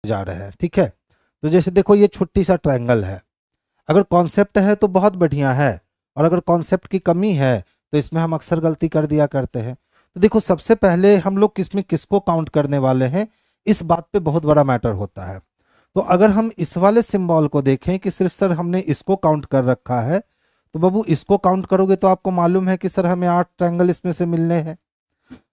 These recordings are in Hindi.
जा रहे हैं। ठीक है, तो जैसे देखो ये छोटी सा ट्रायंगल है, अगर कॉन्सेप्ट है तो बहुत बढ़िया है, और अगर कॉन्सेप्ट की कमी है तो इसमें हम अक्सर गलती कर दिया करते हैं। तो देखो सबसे पहले हम लोग किसमें किसको काउंट करने वाले हैं, इस बात पे बहुत बड़ा मैटर होता है। तो अगर हम इस वाले सिंबल को देखें कि सिर्फ सर हमने इसको काउंट कर रखा है, तो बाबू इसको काउंट करोगे तो आपको मालूम है कि सर हमें 8 ट्रायंगल इसमें से मिलने हैं।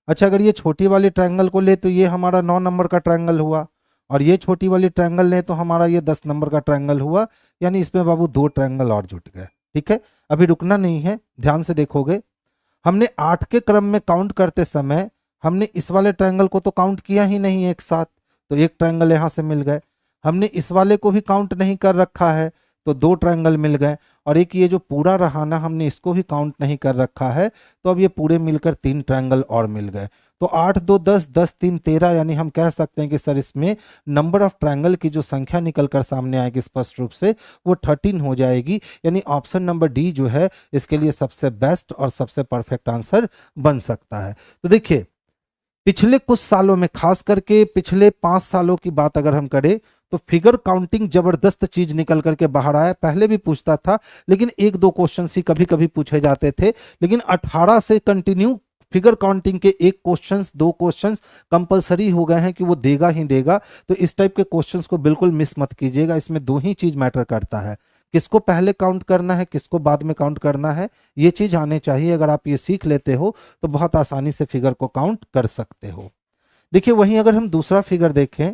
अच्छा, अगर ये छोटी वाली ट्रायंगल को ले तो ये हमारा 9 नंबर का ट्रायंगल हुआ, और ये छोटी वाली ट्रायंगल ले तो हमारा ये 10 नंबर का ट्रायंगल हुआ, यानी इसमें बाबू 2 ट्रायंगल और जुट गए। ठीक है, अभी रुकना नहीं है, ध्यान से देखोगे हमने 8 के क्रम में काउंट करते समय हमने इस वाले ट्रायंगल को तो काउंट किया ही नहीं एक साथ, तो एक ट्रायंगल यहाँ से मिल गए। हमने इस वाले को भी काउंट नहीं कर रखा है, तो 2 ट्रायंगल मिल गए। और एक ये जो पूरा रहा ना, हमने इसको भी काउंट नहीं कर रखा है, तो अब ये पूरे मिलकर 3 ट्रायंगल और मिल गए। तो 8 2 10, 10 3 13, यानी हम कह सकते हैं कि सर इसमें नंबर ऑफ ट्रायंगल की जो संख्या निकलकर सामने आएगी स्पष्ट रूप से वो 13 हो जाएगी। यानी ऑप्शन नंबर डी जो है इसके लिए सबसे बेस्ट और सबसे परफेक्ट आंसर बन सकता है। तो देखिए पिछले कुछ सालों में, खास करके पिछले 5 सालों की बात अगर हम करें, तो फिगर काउंटिंग जबरदस्त चीज निकल करके बाहर आया। पहले भी पूछता था, लेकिन 1-2 क्वेश्चन ही कभी कभी पूछे जाते थे, लेकिन 18 से कंटिन्यू फिगर काउंटिंग के 1 क्वेश्चंस 2 क्वेश्चंस कंपलसरी हो गए हैं कि वो देगा ही देगा। तो इस टाइप के क्वेश्चंस को बिल्कुल मिस मत कीजिएगा, इसमें 2 ही चीज मैटर करता है, किसको पहले काउंट करना है, किसको बाद में काउंट करना है, ये चीज आने चाहिए। अगर आप ये सीख लेते हो तो बहुत आसानी से फिगर को काउंट कर सकते हो। देखिए वहीं अगर हम दूसरा फिगर देखें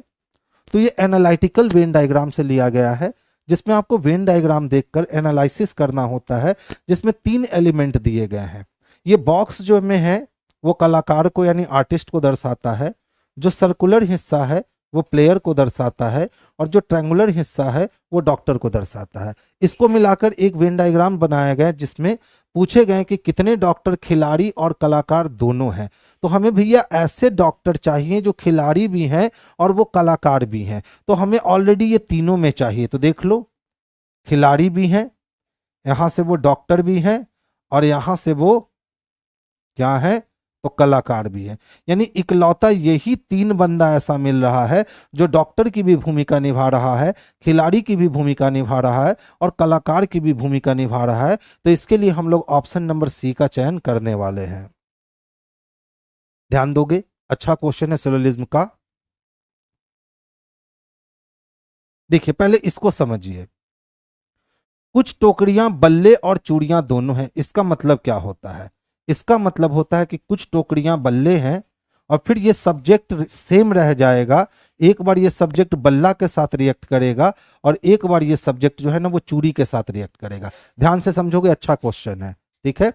तो ये एनालिटिकल वेन डायग्राम से लिया गया है, जिसमें आपको वेन डायग्राम देखकर एनालिसिस करना होता है, जिसमें 3 एलिमेंट दिए गए हैं। ये बॉक्स जो में है वो कलाकार को यानी आर्टिस्ट को दर्शाता है, जो सर्कुलर हिस्सा है वो प्लेयर को दर्शाता है, और जो ट्रायंगुलर हिस्सा है वो डॉक्टर को दर्शाता है। इसको मिलाकर एक वेन डायग्राम बनाया गया जिसमें पूछे गए कि कितने डॉक्टर खिलाड़ी और कलाकार दोनों हैं। तो हमें भैया ऐसे डॉक्टर चाहिए जो खिलाड़ी भी हैं और वो कलाकार भी हैं, तो हमें ऑलरेडी ये तीनों में चाहिए। तो देख लो, खिलाड़ी भी हैं, यहां से वो डॉक्टर भी हैं, और यहां से वो क्या है तो कलाकार भी है। यानी इकलौता यही 3 बंदा ऐसा मिल रहा है जो डॉक्टर की भी भूमिका निभा रहा है, खिलाड़ी की भी भूमिका निभा रहा है, और कलाकार की भी भूमिका निभा रहा है। तो इसके लिए हम लोग ऑप्शन नंबर सी का चयन करने वाले हैं। ध्यान दोगे, अच्छा क्वेश्चन है सिलोजिज्म का। देखिए पहले इसको समझिए, कुछ टोकरियां बल्ले और चूड़ियां दोनों हैं, इसका मतलब क्या होता है? इसका मतलब होता है कि कुछ टोकरियां बल्ले हैं और फिर ये सब्जेक्ट सेम रह जाएगा। एक बार ये सब्जेक्ट बल्ला के साथ रिएक्ट करेगा और एक बार ये सब्जेक्ट जो है ना वो चूड़ी के साथ रिएक्ट करेगा। ध्यान से समझोगे, अच्छा क्वेश्चन है। ठीक है,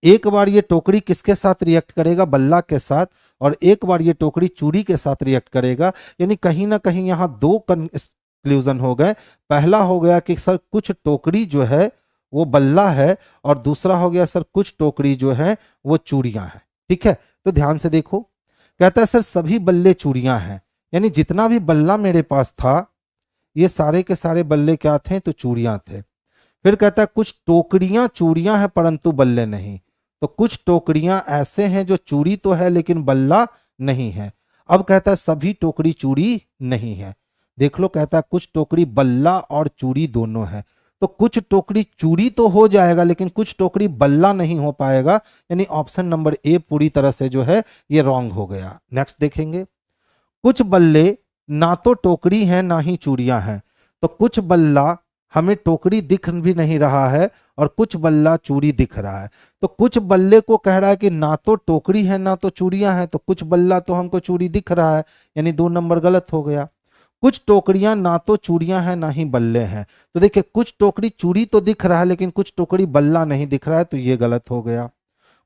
एक बार ये टोकरी किसके साथ रिएक्ट करेगा? बल्ला के साथ, और एक बार ये टोकरी चूड़ी के साथ रिएक्ट करेगा। यानी कहीं ना कहीं यहाँ 2 कंक्लूजन हो गए। पहला हो गया कि सर कुछ टोकरी जो है वो बल्ला है, और दूसरा हो गया सर कुछ टोकरी जो है वो चूड़ियां हैं। ठीक है, तो ध्यान से देखो, कहता है सर सभी बल्ले चूड़ियां हैं, यानी जितना भी बल्ला मेरे पास था ये सारे के सारे बल्ले क्या थे? तो चूड़ियां थे। फिर कहता है कुछ टोकरियां चूड़ियां हैं परंतु बल्ले नहीं। तो कुछ टोकरियां ऐसे हैं जो चूड़ी तो है लेकिन बल्ला नहीं है। अब कहता है सभी टोकरी चूड़ी नहीं है। देख लो, कहता है कुछ टोकरी बल्ला और चूड़ी दोनों है। तो कुछ टोकरी चूड़ी तो हो जाएगा लेकिन कुछ टोकरी बल्ला नहीं हो पाएगा, यानी ऑप्शन नंबर ए पूरी तरह से जो है ये रॉन्ग हो गया। नेक्स्ट देखेंगे, कुछ बल्ले ना तो टोकरी है ना ही चूड़ियां हैं। तो कुछ बल्ला हमें टोकरी दिख भी नहीं रहा है और कुछ बल्ला चूड़ी दिख रहा है। तो कुछ बल्ले को कह रहा है कि ना तो टोकरी है ना तो चूड़ियां हैं, तो कुछ बल्ला तो हमको चूड़ी दिख रहा है, यानी 2 नंबर गलत हो गया। कुछ टोकरियां ना तो चूड़ियां हैं ना ही बल्ले हैं। तो देखिए कुछ टोकरी चूड़ी तो दिख रहा है लेकिन कुछ टोकरी बल्ला नहीं दिख रहा है, तो ये गलत हो गया।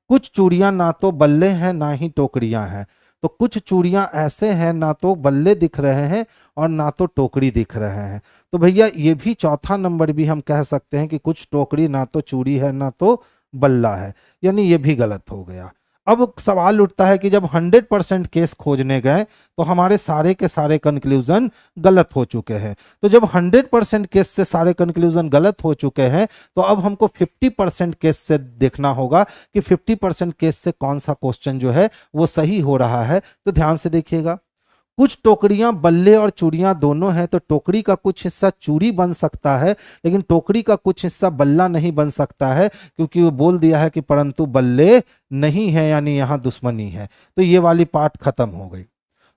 कुछ चूड़ियां ना तो बल्ले हैं ना ही टोकरियां हैं। तो कुछ चूड़ियां ऐसे हैं ना तो बल्ले दिख रहे हैं और ना तो टोकरी दिख रहे हैं। तो भैया ये भी चौथा नंबर भी हम कह सकते हैं कि कुछ टोकरी ना तो चूड़ी है ना तो बल्ला है, यानी ये भी गलत हो गया। अब सवाल उठता है कि जब 100% केस खोजने गए तो हमारे सारे के सारे कंक्लूजन गलत हो चुके हैं। तो जब 100% केस से सारे कंक्लूजन गलत हो चुके हैं तो अब हमको 50% केस से देखना होगा कि 50% केस से कौन सा क्वेश्चन जो है वो सही हो रहा है। तो ध्यान से देखिएगा, कुछ टोकरियां बल्ले और चूड़ियां दोनों हैं, तो टोकरी का कुछ हिस्सा चूड़ी बन सकता है, लेकिन टोकरी का कुछ हिस्सा बल्ला नहीं बन सकता है, क्योंकि वो बोल दिया है कि परंतु बल्ले नहीं है, यानी यहां दुश्मनी है। तो ये वाली पार्ट खत्म हो गई।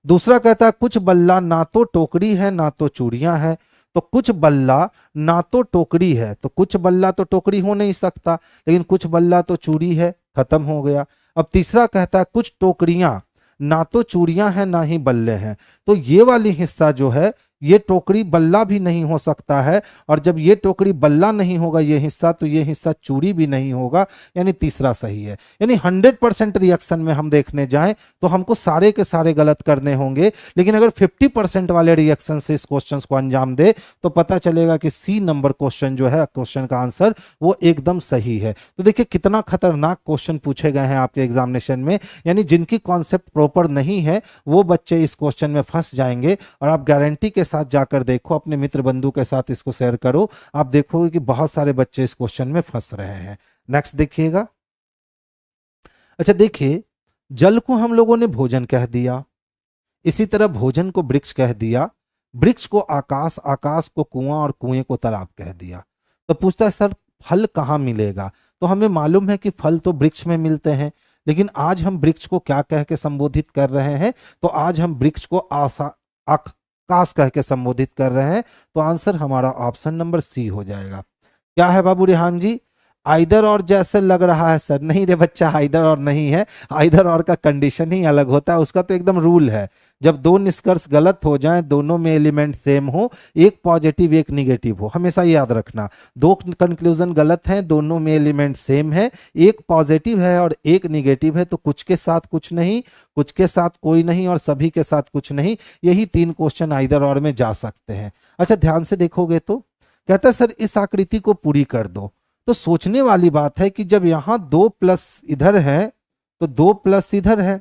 दूसरा कहता है कुछ बल्ला ना तो टोकरी है ना तो चूड़ियां है। तो कुछ बल्ला ना तो टोकरी है, तो कुछ बल्ला तो टोकरी हो नहीं सकता, लेकिन कुछ बल्ला तो चूड़ी है, खत्म हो गया। अब तीसरा कहता है कुछ टोकरियां ना तो चूड़ियां हैं ना ही बल्ले हैं। तो ये वाली हिस्सा जो है, ये टोकरी बल्ला भी नहीं हो सकता है, और जब ये टोकरी बल्ला नहीं होगा ये हिस्सा, तो ये हिस्सा चूड़ी भी नहीं होगा, यानी तीसरा सही है। यानी 100% रिएक्शन में हम देखने जाएं तो हमको सारे के सारे गलत करने होंगे, लेकिन अगर 50% वाले रिएक्शन से इस क्वेश्चन को अंजाम दे तो पता चलेगा कि सी नंबर क्वेश्चन जो है, क्वेश्चन का आंसर वो एकदम सही है। तो देखिए कितना खतरनाक क्वेश्चन पूछे गए हैं आपके एग्जामिनेशन में, यानी जिनकी कॉन्सेप्ट प्रॉपर नहीं है वो बच्चे इस क्वेश्चन में फंस जाएंगे। और आप गारंटी के साथ जाकर देखो, अपने मित्र बंधु के साथ इसको शेयर करो, आप देखोगे कि बहुत सारे बच्चे इस क्वेश्चन में फंस रहे हैं। नेक्स्ट देखिएगा। अच्छा देखिए, जल को हम लोगों ने भोजन कह दिया, इसी तरह भोजन को वृक्ष कह दिया, वृक्ष को आकाश, आकाश को कुआं और कुएं को तालाब कह दिया। तो पूछता है सर फल कहाँ मिलेगा? तो हमें मालूम है कि फल तो वृक्ष में मिलते हैं, लेकिन आज हम वृक्ष को क्या कह के संबोधित कर रहे हैं? तो आज हम वृक्ष को आकाश कह के संबोधित कर रहे हैं। तो आंसर हमारा ऑप्शन नंबर सी हो जाएगा। क्या है बाबू रेहान जी? आइदर और जैसे लग रहा है सर। नहीं रे बच्चा, आइदर और नहीं है, आइदर और का कंडीशन ही अलग होता है, उसका तो एकदम रूल है। जब दो निष्कर्ष गलत हो जाएं, दोनों में एलिमेंट सेम हो, एक पॉजिटिव एक निगेटिव हो, हमेशा याद रखना। दो कंक्लूजन गलत हैं, दोनों में एलिमेंट सेम है, एक पॉजिटिव है और एक निगेटिव है, तो कुछ के साथ कुछ नहीं, कुछ के साथ कोई नहीं और सभी के साथ कुछ नहीं। यही तीन क्वेश्चन आइदर और में जा सकते हैं। अच्छा ध्यान से देखोगे तो कहता है सर इस आकृति को पूरी कर दो। तो सोचने वाली बात है कि जब यहां 2 प्लस इधर है तो 2 प्लस इधर है,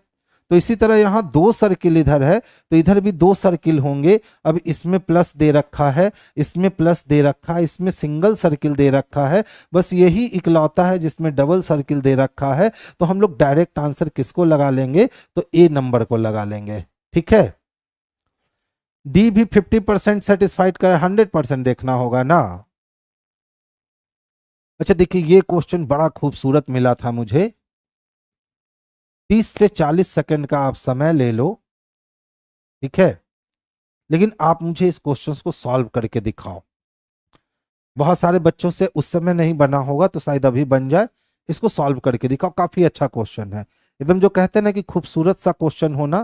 तो इसी तरह यहां 2 सर्किल इधर है तो इधर भी 2 सर्किल होंगे। अब इसमें प्लस दे रखा है, इसमें प्लस दे रखा है, इसमें सिंगल सर्किल दे रखा है, बस यही इकलौता है जिसमें डबल सर्किल दे रखा है। तो हम लोग डायरेक्ट आंसर किसको लगा लेंगे? तो ए नंबर को लगा लेंगे। ठीक है, डी भी 50% सेटिस्फाइड कर, 100% देखना होगा ना। अच्छा देखिए, ये क्वेश्चन बड़ा खूबसूरत मिला था मुझे। 30 से 40 सेकंड का आप समय ले लो, ठीक है, लेकिन आप मुझे इस क्वेश्चन को सॉल्व करके दिखाओ। बहुत सारे बच्चों से उस समय नहीं बना होगा तो शायद अभी बन जाए। इसको सॉल्व करके दिखाओ, काफी अच्छा क्वेश्चन है एकदम। जो कहते हैं ना कि खूबसूरत सा क्वेश्चन होना,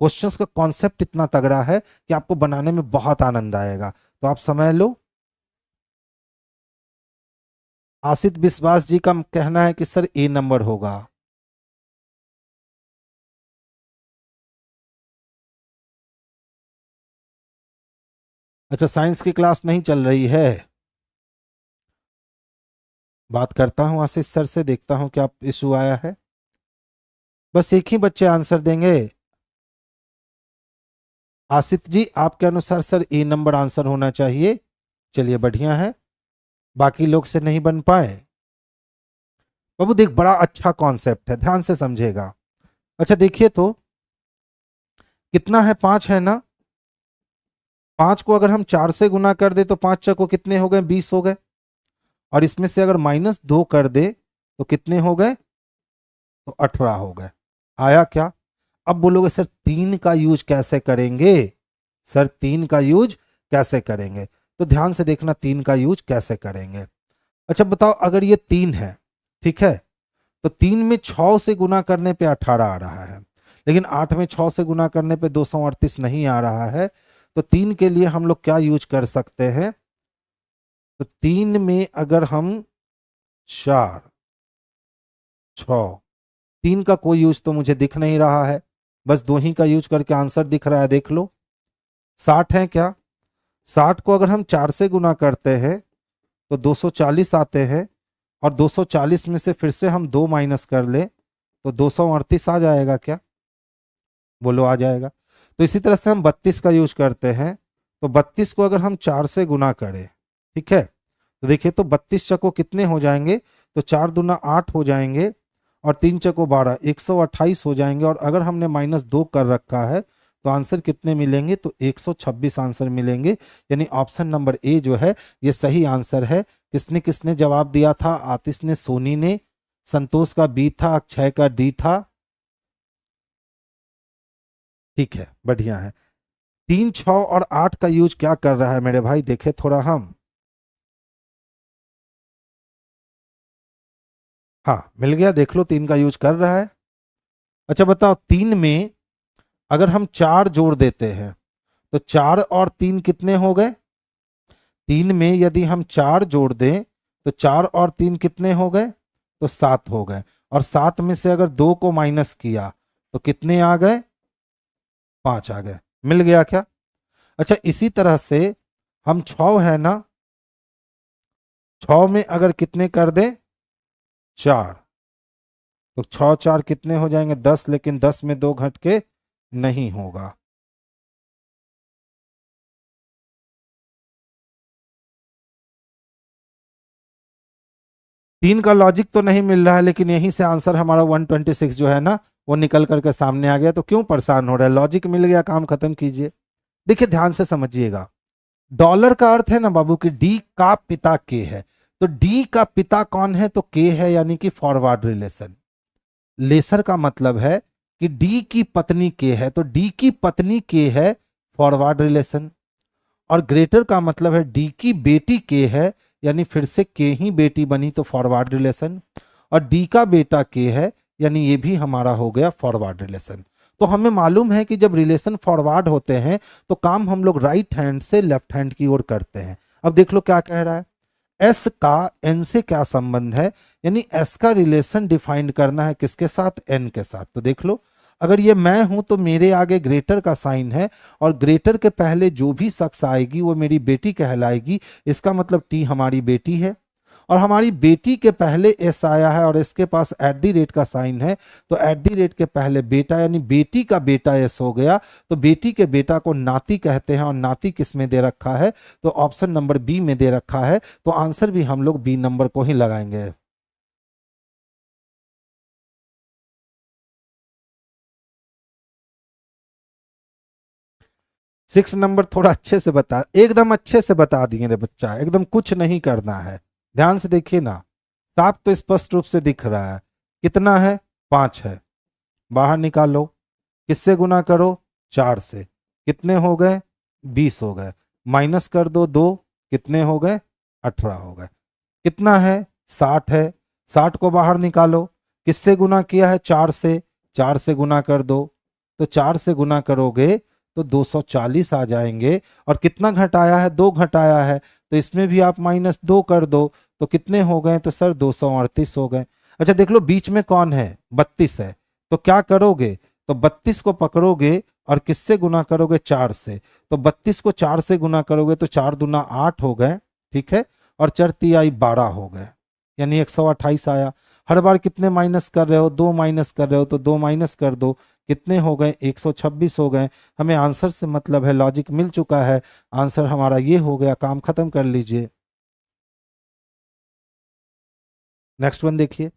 क्वेश्चंस का कॉन्सेप्ट इतना तगड़ा है कि आपको बनाने में बहुत आनंद आएगा। तो आप समय लो। आसित विश्वास जी का कहना है कि सर ए नंबर होगा। अच्छा, साइंस की क्लास नहीं चल रही है? बात करता हूं आशीष सर से, देखता हूं क्या इशू आया है। बस एक ही बच्चे आंसर देंगे। आसित जी आपके अनुसार सर ए नंबर आंसर होना चाहिए। चलिए बढ़िया है, बाकी लोग से नहीं बन पाए। बाबू देख, बड़ा अच्छा कॉन्सेप्ट है, ध्यान से समझेगा। अच्छा देखिए तो कितना है? 5 है ना। 5 को अगर हम 4 से गुना कर दे तो 5 चको कितने हो गए? 20 हो गए। और इसमें से अगर -2 कर दे तो कितने हो गए? तो 18 हो गए। आया क्या? अब बोलोगे सर 3 का यूज कैसे करेंगे? सर 3 का यूज कैसे करेंगे? तो ध्यान से देखना 3 का यूज कैसे करेंगे। अच्छा बताओ, अगर ये 3 है, ठीक है, तो 3 में 6 से गुना करने पे 18 आ रहा है, लेकिन 8 में 6 से गुना करने पे 238 नहीं आ रहा है। तो 3 के लिए हम लोग क्या यूज कर सकते हैं? तो 3 में अगर हम 4, 6, 3 का कोई यूज तो मुझे दिख नहीं रहा है, बस 2 ही का यूज करके आंसर दिख रहा है। देख लो 60 है क्या? 60 को अगर हम 4 से गुना करते हैं तो 240 आते हैं, और 240 में से फिर से हम 2 माइनस कर ले तो 238 आ जाएगा क्या? बोलो आ जाएगा। तो इसी तरह से हम 32 का यूज करते हैं, तो 32 को अगर हम 4 से गुना करें, ठीक है, तो देखिए तो 32 चको कितने हो जाएंगे? तो 4 दूना 8 हो जाएंगे, और 3 चको 12, 128 हो जाएंगे। और अगर हमने -2 कर रखा है तो आंसर कितने मिलेंगे, तो 126 आंसर मिलेंगे। यानी ऑप्शन नंबर ए जो है ये सही आंसर है। किसने किसने जवाब दिया था, आतिश ने, सोनी ने, संतोष का बी था, अक्षय का डी था। ठीक है, बढ़िया है। 3, 6 और 8 का यूज क्या कर रहा है मेरे भाई, देखे थोड़ा हम। हाँ मिल गया, देख लो 3 का यूज कर रहा है। अच्छा बताओ, 3 में अगर हम 4 जोड़ देते हैं तो 4 और 3 कितने हो गए। 3 में यदि हम 4 जोड़ दें तो 4 और 3 कितने हो गए, तो 7 हो गए। और 7 में से अगर 2 को माइनस किया तो कितने आ गए, 5 आ गए। मिल गया क्या। अच्छा इसी तरह से हम 6 है ना, 6 में अगर कितने कर दें, 4, तो 6 4 कितने हो जाएंगे, 10, लेकिन 10 में 2 घट के नहीं होगा। तीन का लॉजिक तो नहीं मिल रहा है, लेकिन यहीं से आंसर हमारा 126 जो है ना वो निकल करके सामने आ गया। तो क्यों परेशान हो रहा है, लॉजिक मिल गया, काम खत्म कीजिए। देखिए ध्यान से समझिएगा, डॉलर का अर्थ है ना बाबू कि डी का पिता के है। तो डी का पिता कौन है, तो के है, यानी कि फॉरवर्ड रिलेशन। लेसर का मतलब है कि डी की पत्नी के है, तो डी की पत्नी के है, फॉरवर्ड रिलेशन। और ग्रेटर का मतलब है डी की बेटी के है, यानी फिर से के ही बेटी बनी तो फॉरवर्ड रिलेशन। और डी का बेटा के है, यानी ये भी हमारा हो गया फॉरवर्ड रिलेशन। तो हमें मालूम है कि जब रिलेशन फॉरवर्ड होते हैं तो काम हम लोग राइट हैंड से लेफ्ट हैंड की ओर करते हैं। अब देख लो क्या कह रहा है, एस का एन से क्या संबंध है, यानी एस का रिलेशन डिफाइन करना है किसके साथ, एन के साथ। तो देख लो, अगर ये मैं हूं तो मेरे आगे ग्रेटर का साइन है, और ग्रेटर के पहले जो भी शख्स आएगी वो मेरी बेटी कहलाएगी। इसका मतलब टी हमारी बेटी है। और हमारी बेटी के पहले एस आया है और इसके पास एट दी रेट का साइन है, तो एट दी रेट के पहले बेटा, यानी बेटी का बेटा एस हो गया। तो बेटी के बेटा को नाती कहते हैं, और नाती किस में दे रखा है, तो ऑप्शन नंबर बी में दे रखा है। तो आंसर भी हम लोग बी नंबर को ही लगाएंगे। सिक्स नंबर थोड़ा अच्छे से बता, एकदम अच्छे से बता दिए रे बच्चा, एकदम कुछ नहीं करना है। ध्यान से देखिए ना, साफ तो स्पष्ट रूप से दिख रहा है। कितना है, 5 है। बाहर निकालो, किससे गुना करो, 4 से। कितने हो गए, 20 हो गए। माइनस कर दो 2, कितने हो गए, 18 हो गए। कितना है, 60 है। 60 को बाहर निकालो, किससे गुना किया है, 4 से। 4 से गुना कर दो, तो 4 से गुना करोगे तो 240 आ जाएंगे। और कितना घटाया है, 2 घटाया है, तो इसमें भी आप -2 कर दो, तो कितने हो गए, तो सर 238 हो गए। अच्छा देख लो, बीच में कौन है, 32 है। तो क्या करोगे, तो 32 को पकड़ोगे और किससे गुना करोगे, 4 से। तो 32 को 4 से गुना करोगे तो 4 दूना 8 हो गए, ठीक है। और 4 तिहाई 12 हो गए, यानी 128 आया। हर बार कितने माइनस कर रहे हो, 2 माइनस कर रहे हो, तो 2 माइनस कर दो, कितने हो गए, 126 हो गए। हमें आंसर से मतलब है, लॉजिक मिल चुका है, आंसर हमारा ये हो गया, काम खत्म कर लीजिए। नेक्स्ट वन देखिए।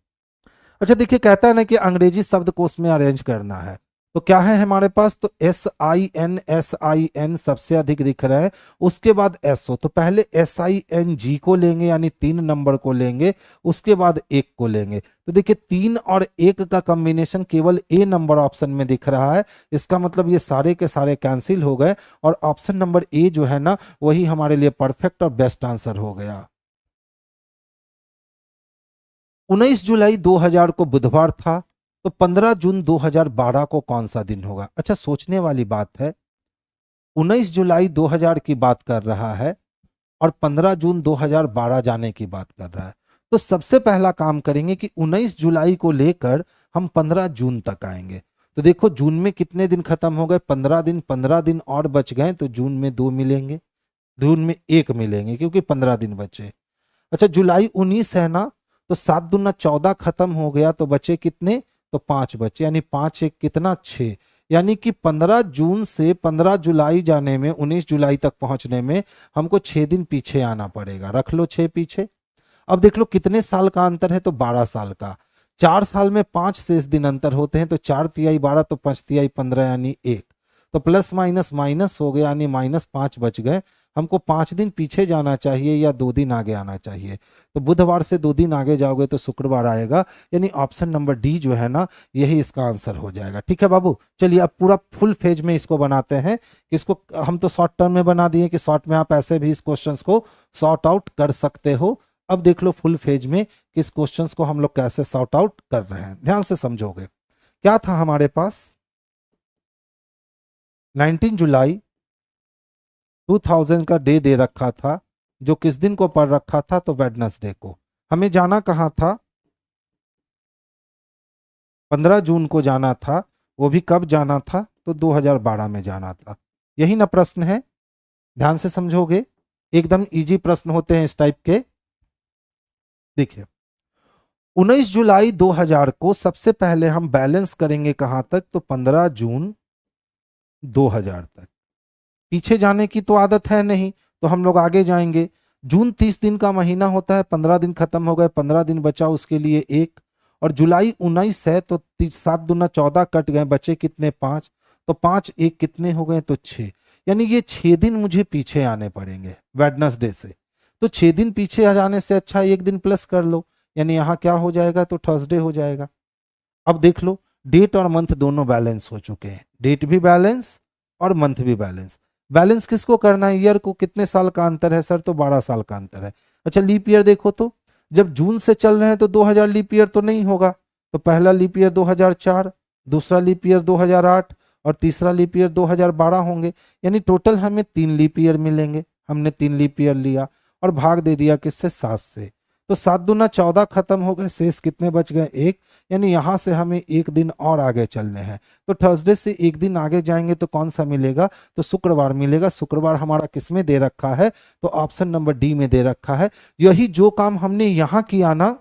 अच्छा देखिए, कहता है ना कि अंग्रेजी शब्दकोश में अरेंज करना है। तो क्या है हमारे पास, तो SIN सबसे अधिक दिख रहा है, उसके बाद SO। तो पहले SING को लेंगे, यानी 3 नंबर को लेंगे, उसके बाद 1 को लेंगे। तो देखिए 3 और 1 का कॉम्बिनेशन केवल ए नंबर ऑप्शन में दिख रहा है। इसका मतलब ये सारे के सारे कैंसिल हो गए, और ऑप्शन नंबर ए जो है ना वही हमारे लिए परफेक्ट और बेस्ट आंसर हो गया। 19 जुलाई 2000 को बुधवार था, तो 15 जून 2012 को कौन सा दिन होगा। अच्छा सोचने वाली बात है, 19 जुलाई 2000 की बात कर रहा है और 15 जून 2012 जाने की बात कर रहा है। तो सबसे पहला काम करेंगे कि 19 जुलाई को लेकर हम 15 जून तक आएंगे। तो देखो जून में कितने दिन खत्म हो गए, 15 दिन। 15 दिन और बच गए, तो जून में 2 मिलेंगे, जून में 1 मिलेंगे, क्योंकि 15 दिन बचे। अच्छा जुलाई 19 है ना, तो 7 दूना 14 खत्म हो गया, तो बचे कितने, तो 5 बचे, यानी 5 1 कितना, 6। यानी कि 15 जून से 15 जुलाई जाने में, 19 जुलाई तक पहुंचने में हमको 6 दिन पीछे आना पड़ेगा। रख लो 6 पीछे। अब देख लो कितने साल का अंतर है, तो 12 साल का। 4 साल में 5 शेष दिन अंतर होते हैं, तो 4 तिहाई 12, तो 5 तिहाई 15, यानी 1। तो प्लस माइनस माइनस हो गया, यानी -5 बच गए। हमको 5 दिन पीछे जाना चाहिए या 2 दिन आगे आना चाहिए। तो बुधवार से 2 दिन आगे जाओगे तो शुक्रवार आएगा, यानी ऑप्शन नंबर डी जो है ना, यही इसका आंसर हो जाएगा। ठीक है बाबू, चलिए अब पूरा फुल पेज में इसको बनाते हैं। इसको हम तो शॉर्ट टर्म में बना दिए कि शॉर्ट में आप ऐसे भी इस क्वेश्चन को सॉर्ट आउट कर सकते हो। अब देख लो फुल पेज में कि इस क्वेश्चन को हम लोग कैसे सॉर्ट आउट कर रहे हैं, ध्यान से समझोगे। क्या था हमारे पास, 19 जुलाई 2000 का डे दे रखा था, जो किस दिन को पड़ रखा था, तो वेडनेसडे को। हमें जाना कहाँ था, 15 जून को जाना था। वो भी कब जाना था, तो 2012 में जाना था। यही ना प्रश्न है, ध्यान से समझोगे, एकदम इजी प्रश्न होते हैं इस टाइप के। देखिए 19 जुलाई 2000 को सबसे पहले हम बैलेंस करेंगे कहां तक, तो 15 जून 2000 तक। पीछे जाने की तो आदत है नहीं, तो हम लोग आगे जाएंगे। जून 30 दिन का महीना होता है, 15 दिन खत्म हो गए, 15 दिन बचा उसके लिए 1। और जुलाई 19 है तो 7 दूना 14 कट गए, बचे कितने 5, तो 5 1 कितने हो गए, तो 6। यानी ये 6 दिन मुझे पीछे आने पड़ेंगे वेडनेसडे से। तो 6 दिन पीछे आ जाने से अच्छा 1 दिन प्लस कर लो, यानी यहाँ क्या हो जाएगा, तो थर्सडे हो जाएगा। अब देख लो डेट और मंथ दोनों बैलेंस हो चुके हैं, डेट भी बैलेंस और मंथ भी बैलेंस। बैलेंस किसको करना है, ईयर को। कितने साल का अंतर है सर, तो 12 साल का अंतर है। अच्छा लीप ईयर देखो, तो जब जून से चल रहे हैं तो 2000 लीप ईयर तो नहीं होगा, तो पहला लीप ईयर 2004, दूसरा लीप ईयर 2008 और तीसरा लीप ईयर 2012 होंगे। यानी टोटल हमें 3 लीप ईयर मिलेंगे। हमने 3 लीप ईयर लिया और भाग दे दिया किससे, 7 से। तो 7 दूना 14 खत्म हो गए, शेष कितने बच गए, 1। यानी यहां से हमें 1 दिन और आगे चलने हैं। तो थर्सडे से 1 दिन आगे जाएंगे तो कौन सा मिलेगा, तो शुक्रवार मिलेगा। शुक्रवार हमारा किस में दे रखा है, तो ऑप्शन नंबर डी में दे रखा है। यही जो काम हमने यहां किया ना,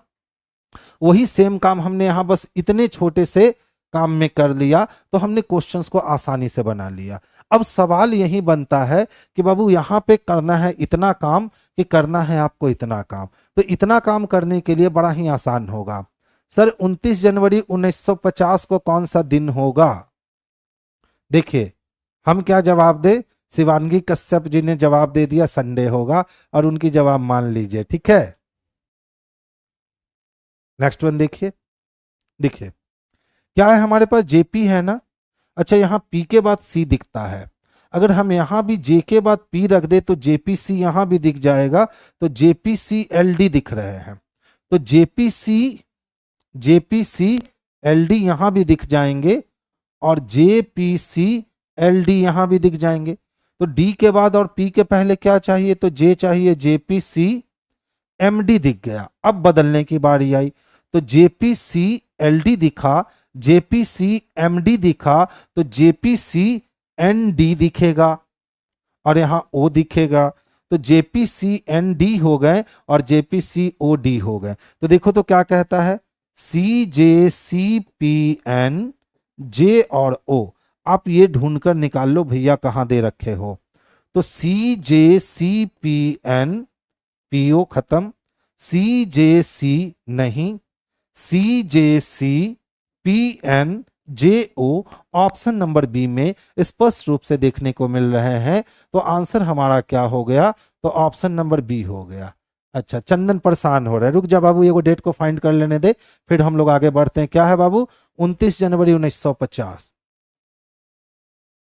वही सेम काम हमने यहां बस इतने छोटे से काम में कर लिया, तो हमने क्वेश्चंस को आसानी से बना लिया। अब सवाल यही बनता है कि बाबू यहाँ पे करना है इतना काम कि करना है आपको इतना काम। तो इतना काम करने के लिए बड़ा ही आसान होगा। सर 29 जनवरी 1950 को कौन सा दिन होगा, देखिए हम क्या जवाब दे, शिवांगी कश्यप जी ने जवाब दे दिया संडे होगा, और उनकी जवाब मान लीजिए। ठीक है, नेक्स्ट वन देखिए। देखिए क्या है हमारे पास, जेपी है ना। अच्छा यहाँ पी के बाद सी दिखता है, अगर हम यहां भी जे के बाद पी रख दे तो जेपीसी यहां भी दिख जाएगा। तो जेपीसी एलडी दिख रहे हैं, तो जेपीसी एलडी यहां भी दिख जाएंगे, और जेपीसी एलडी यहां भी दिख जाएंगे। तो डी के बाद और पी के पहले क्या चाहिए, तो जे चाहिए, जेपीसी एमडी दिख गया। अब बदलने की बारी आई, तो जेपीसी एलडी दिखा, जेपीसी एमडी दिखा, तो जेपीसी एनडी दिखेगा और यहां ओ दिखेगा। तो जेपीसी एनडी हो गए और जेपीसी ओ डी हो गए। तो देखो तो क्या कहता है, सी जे सी पी एन जे और ओ। आप ये ढूंढकर निकाल लो भैया कहां दे रखे हो। तो सी जे सी पी एन, पीओ खत्म, सी जे सी नहीं, सी जे सी पी एन जे ओ, ऑप्शन नंबर बी में स्पष्ट रूप से देखने को मिल रहे हैं। तो आंसर हमारा क्या हो गया, तो ऑप्शन नंबर बी हो गया। अच्छा चंदन परेशान हो रहा है, रुक जा बाबू, ये डेट को फाइंड कर लेने दे, फिर हम लोग आगे बढ़ते हैं। क्या है बाबू, 29 जनवरी 1950,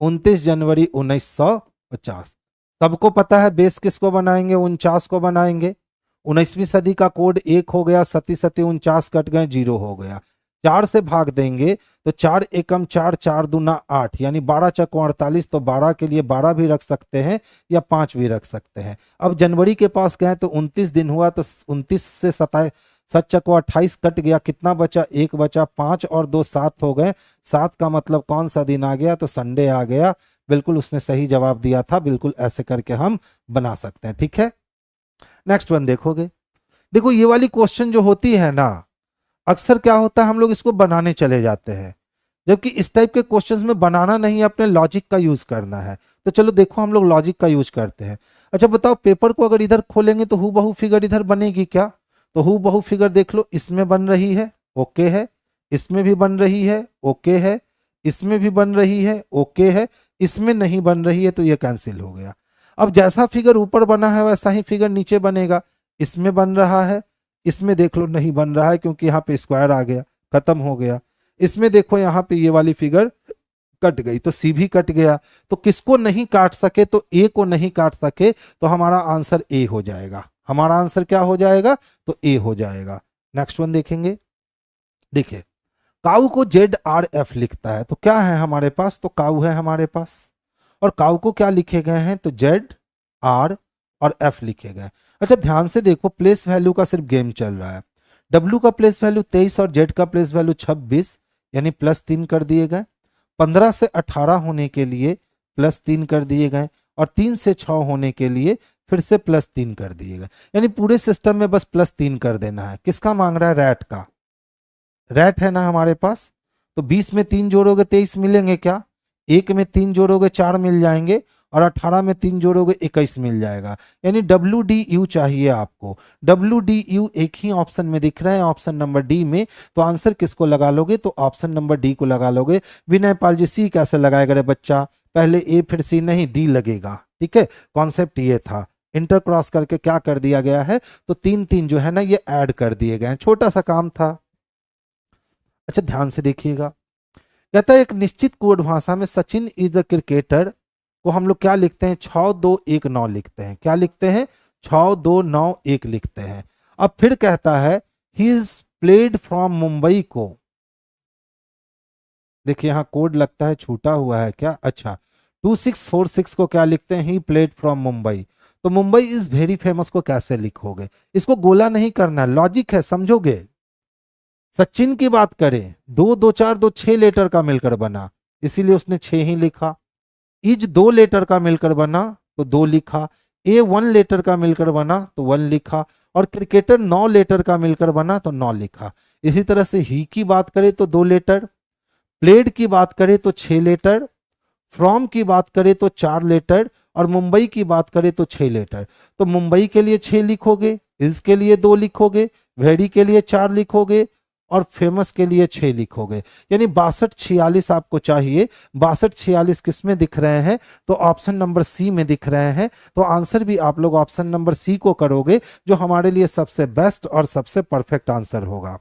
29 जनवरी 1950। सबको पता है बेस किसको बनाएंगे, 49 को बनाएंगे। 19वीं सदी का कोड 1 हो गया, सती सती 49 कट गए, 0 हो गया। 4 से भाग देंगे तो 4 एकम 4, 4 दूना 8, यानी 12 चक 48। तो 12 के लिए 12 भी रख सकते हैं या 5 भी रख सकते हैं। अब जनवरी के पास गए तो 29 दिन हुआ, तो 29 से 7 चको 28 कट गया, कितना बचा, 1 बचा, 5 और 2 7 हो गए। 7 का मतलब कौन सा दिन आ गया, तो संडे आ गया। बिल्कुल उसने सही जवाब दिया था, बिल्कुल ऐसे करके हम बना सकते हैं। ठीक है, नेक्स्ट वन देखोगे। देखो ये वाली क्वेश्चन जो होती है ना, अक्सर क्या होता है हम लोग इसको बनाने चले जाते हैं, जबकि इस टाइप के क्वेश्चंस में बनाना नहीं, अपने लॉजिक का यूज करना है। तो चलो देखो हम लोग लॉजिक का यूज करते हैं। अच्छा बताओ, पेपर को अगर इधर खोलेंगे तो हूबहू फिगर इधर बनेगी क्या, तो हूबहू फिगर देख लो, इसमें बन रही है, ओके है, इसमें भी बन रही है, ओके है, इसमें भी बन रही है, ओके है, इसमें नहीं बन रही है तो ये कैंसिल हो गया। अब जैसा फिगर ऊपर बना है वैसा ही फिगर नीचे बनेगा। इसमें बन रहा है, इसमें देख लो नहीं बन रहा है क्योंकि यहाँ पे स्क्वायर आ गया, खत्म हो गया। इसमें देखो यहाँ पे ये वाली फिगर कट गई तो सी भी कट गया। तो किसको नहीं काट सके, तो ए को नहीं काट सके, तो हमारा आंसर ए हो जाएगा। हमारा आंसर क्या हो जाएगा, तो ए हो जाएगा। नेक्स्ट वन देखेंगे। देखिए काऊ को जेड आर एफ लिखता है तो क्या है हमारे पास, तो काऊ है हमारे पास, और काऊ को क्या लिखे गए हैं, तो जेड आर और एफ लिखे गए। अच्छा ध्यान से देखो, प्लेस वैल्यू का सिर्फ गेम चल रहा है। डब्ल्यू का प्लेस वैल्यू 23 और जेड का प्लेस वैल्यू 26, यानी +3 कर दिए गए। 15 से 18 होने के लिए +3 कर दिए गए, और 3 से 6 होने के लिए फिर से +3 कर दिए गए। यानी पूरे सिस्टम में बस +3 कर देना है। किसका मांग रहा है, रैट का। रैट है ना हमारे पास, तो 20 में 3 जोड़ोगे 23 मिलेंगे क्या, 1 में 3 जोड़ोगे 4 मिल जाएंगे, और 18 में 3 जोड़ोगे 21 मिल जाएगा। यानी WDU चाहिए आपको। WDU एक ही ऑप्शन में दिख रहा है, ऑप्शन नंबर डी में। तो आंसर किसको लगा लोगे, तो ऑप्शन नंबर डी को लगा लोगे। विनय पाल जी सी कैसे लगाएगा रे बच्चा, पहले ए फिर सी नहीं, डी लगेगा। ठीक है, कॉन्सेप्ट ये था। इंटर क्रॉस करके क्या कर दिया गया है, तो 3 जो है ना ये ऐड कर दिए गए हैं, छोटा सा काम था। अच्छा ध्यान से देखिएगा, कहता है एक निश्चित कोड भाषा में सचिन इज अ क्रिकेटर को हम लोग क्या लिखते हैं, 6-2-1-9 लिखते हैं। क्या लिखते हैं, 6-2-9-1 लिखते हैं। अब फिर कहता है he is played from Mumbai को, देखिए यहां कोड लगता है छूटा हुआ है क्या, अच्छा 2646 को क्या लिखते हैं, ही प्लेड फ्रॉम मुंबई। तो मुंबई इज वेरी फेमस को कैसे लिखोगे, इसको गोला नहीं करना, लॉजिक है, समझोगे। सचिन की बात करें, 2-2-4-2 6 लेटर का मिलकर बना, इसीलिए उसने 6 ही लिखा। इज 2 लेटर का मिलकर बना तो 2 लिखा। ए 1 लेटर का मिलकर बना तो 1 लिखा। और क्रिकेटर 9 लेटर का मिलकर बना तो 9 लिखा। इसी तरह से ही की बात करें तो 2 लेटर, प्लेड की बात करें तो 6 लेटर, फ्रॉम की बात करें तो 4 लेटर, और मुंबई की बात करें तो 6 लेटर। तो मुंबई के लिए 6 लिखोगे, इज के लिए 2 लिखोगे, वेरी के लिए 4 लिखोगे, और फेमस के लिए 6 लिखोगे। यानी 62-46 आपको चाहिए। 62-46 किस में दिख रहे हैं, तो ऑप्शन नंबर सी में दिख रहे हैं। तो आंसर भी आप लोग ऑप्शन नंबर सी को करोगे, जो हमारे लिए सबसे बेस्ट और सबसे परफेक्ट आंसर होगा।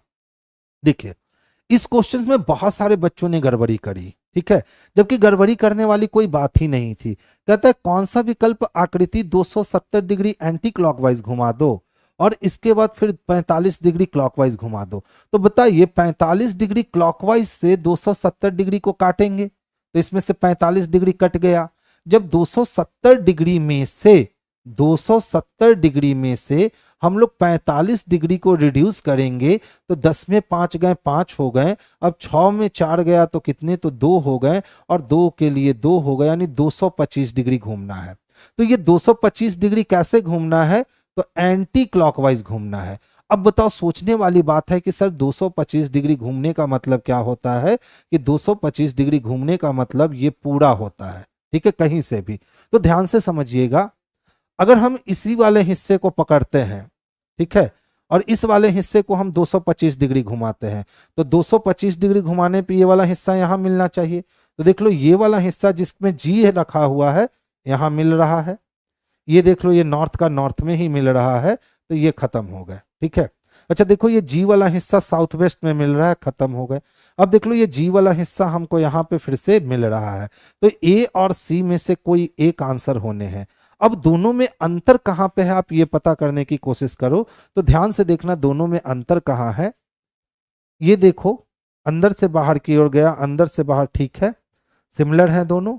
देखिए इस क्वेश्चन में बहुत सारे बच्चों ने गड़बड़ी करी, ठीक है, जबकि गड़बड़ी करने वाली कोई बात ही नहीं थी। कहता है कौन सा विकल्प आकृति 270 डिग्री एंटी क्लॉकवाइज घुमा दो और इसके बाद फिर 45 डिग्री क्लॉकवाइज घुमा दो। तो बताइए 45 डिग्री क्लॉकवाइज से 270 डिग्री को काटेंगे तो इसमें से 45 डिग्री कट गया। जब 270 डिग्री में से 270 डिग्री में से हम लोग 45 डिग्री को रिड्यूस करेंगे तो 10 में 5 गए 5 हो गए, अब 6 में 4 गया तो कितने, तो 2 हो गए, और 2 के लिए 2 हो गए, यानी 225 डिग्री घूमना है। तो ये 225 डिग्री कैसे घूमना है, तो एंटी क्लॉकवाइज घूमना है। अब बताओ सोचने वाली बात है कि सर 225 डिग्री घूमने का मतलब क्या होता है, कि 225 डिग्री घूमने का मतलब ये पूरा होता है, ठीक है, कहीं से भी। तो ध्यान से समझिएगा, अगर हम इसी वाले हिस्से को पकड़ते हैं, ठीक है, और इस वाले हिस्से को हम 225 डिग्री घुमाते हैं, तो 225 डिग्री घुमाने पे ये वाला हिस्सा यहां मिलना चाहिए। तो देख लो ये वाला हिस्सा जिसमें जी रखा हुआ है यहां मिल रहा है, ये देख लो ये नॉर्थ का नॉर्थ में ही मिल रहा है, तो ये खत्म हो गए, ठीक है। अच्छा देखो ये जी वाला हिस्सा साउथ वेस्ट में मिल रहा है, खत्म हो गए। अब देख लो ये जी वाला हिस्सा हमको यहाँ पे फिर से मिल रहा है, तो ए और सी में से कोई एक आंसर होने हैं। अब दोनों में अंतर कहां पे है आप ये पता करने की कोशिश करो, तो ध्यान से देखना दोनों में अंतर कहां है। ये देखो अंदर से बाहर की ओर गया, अंदर से बाहर, ठीक है, सिमिलर है दोनों,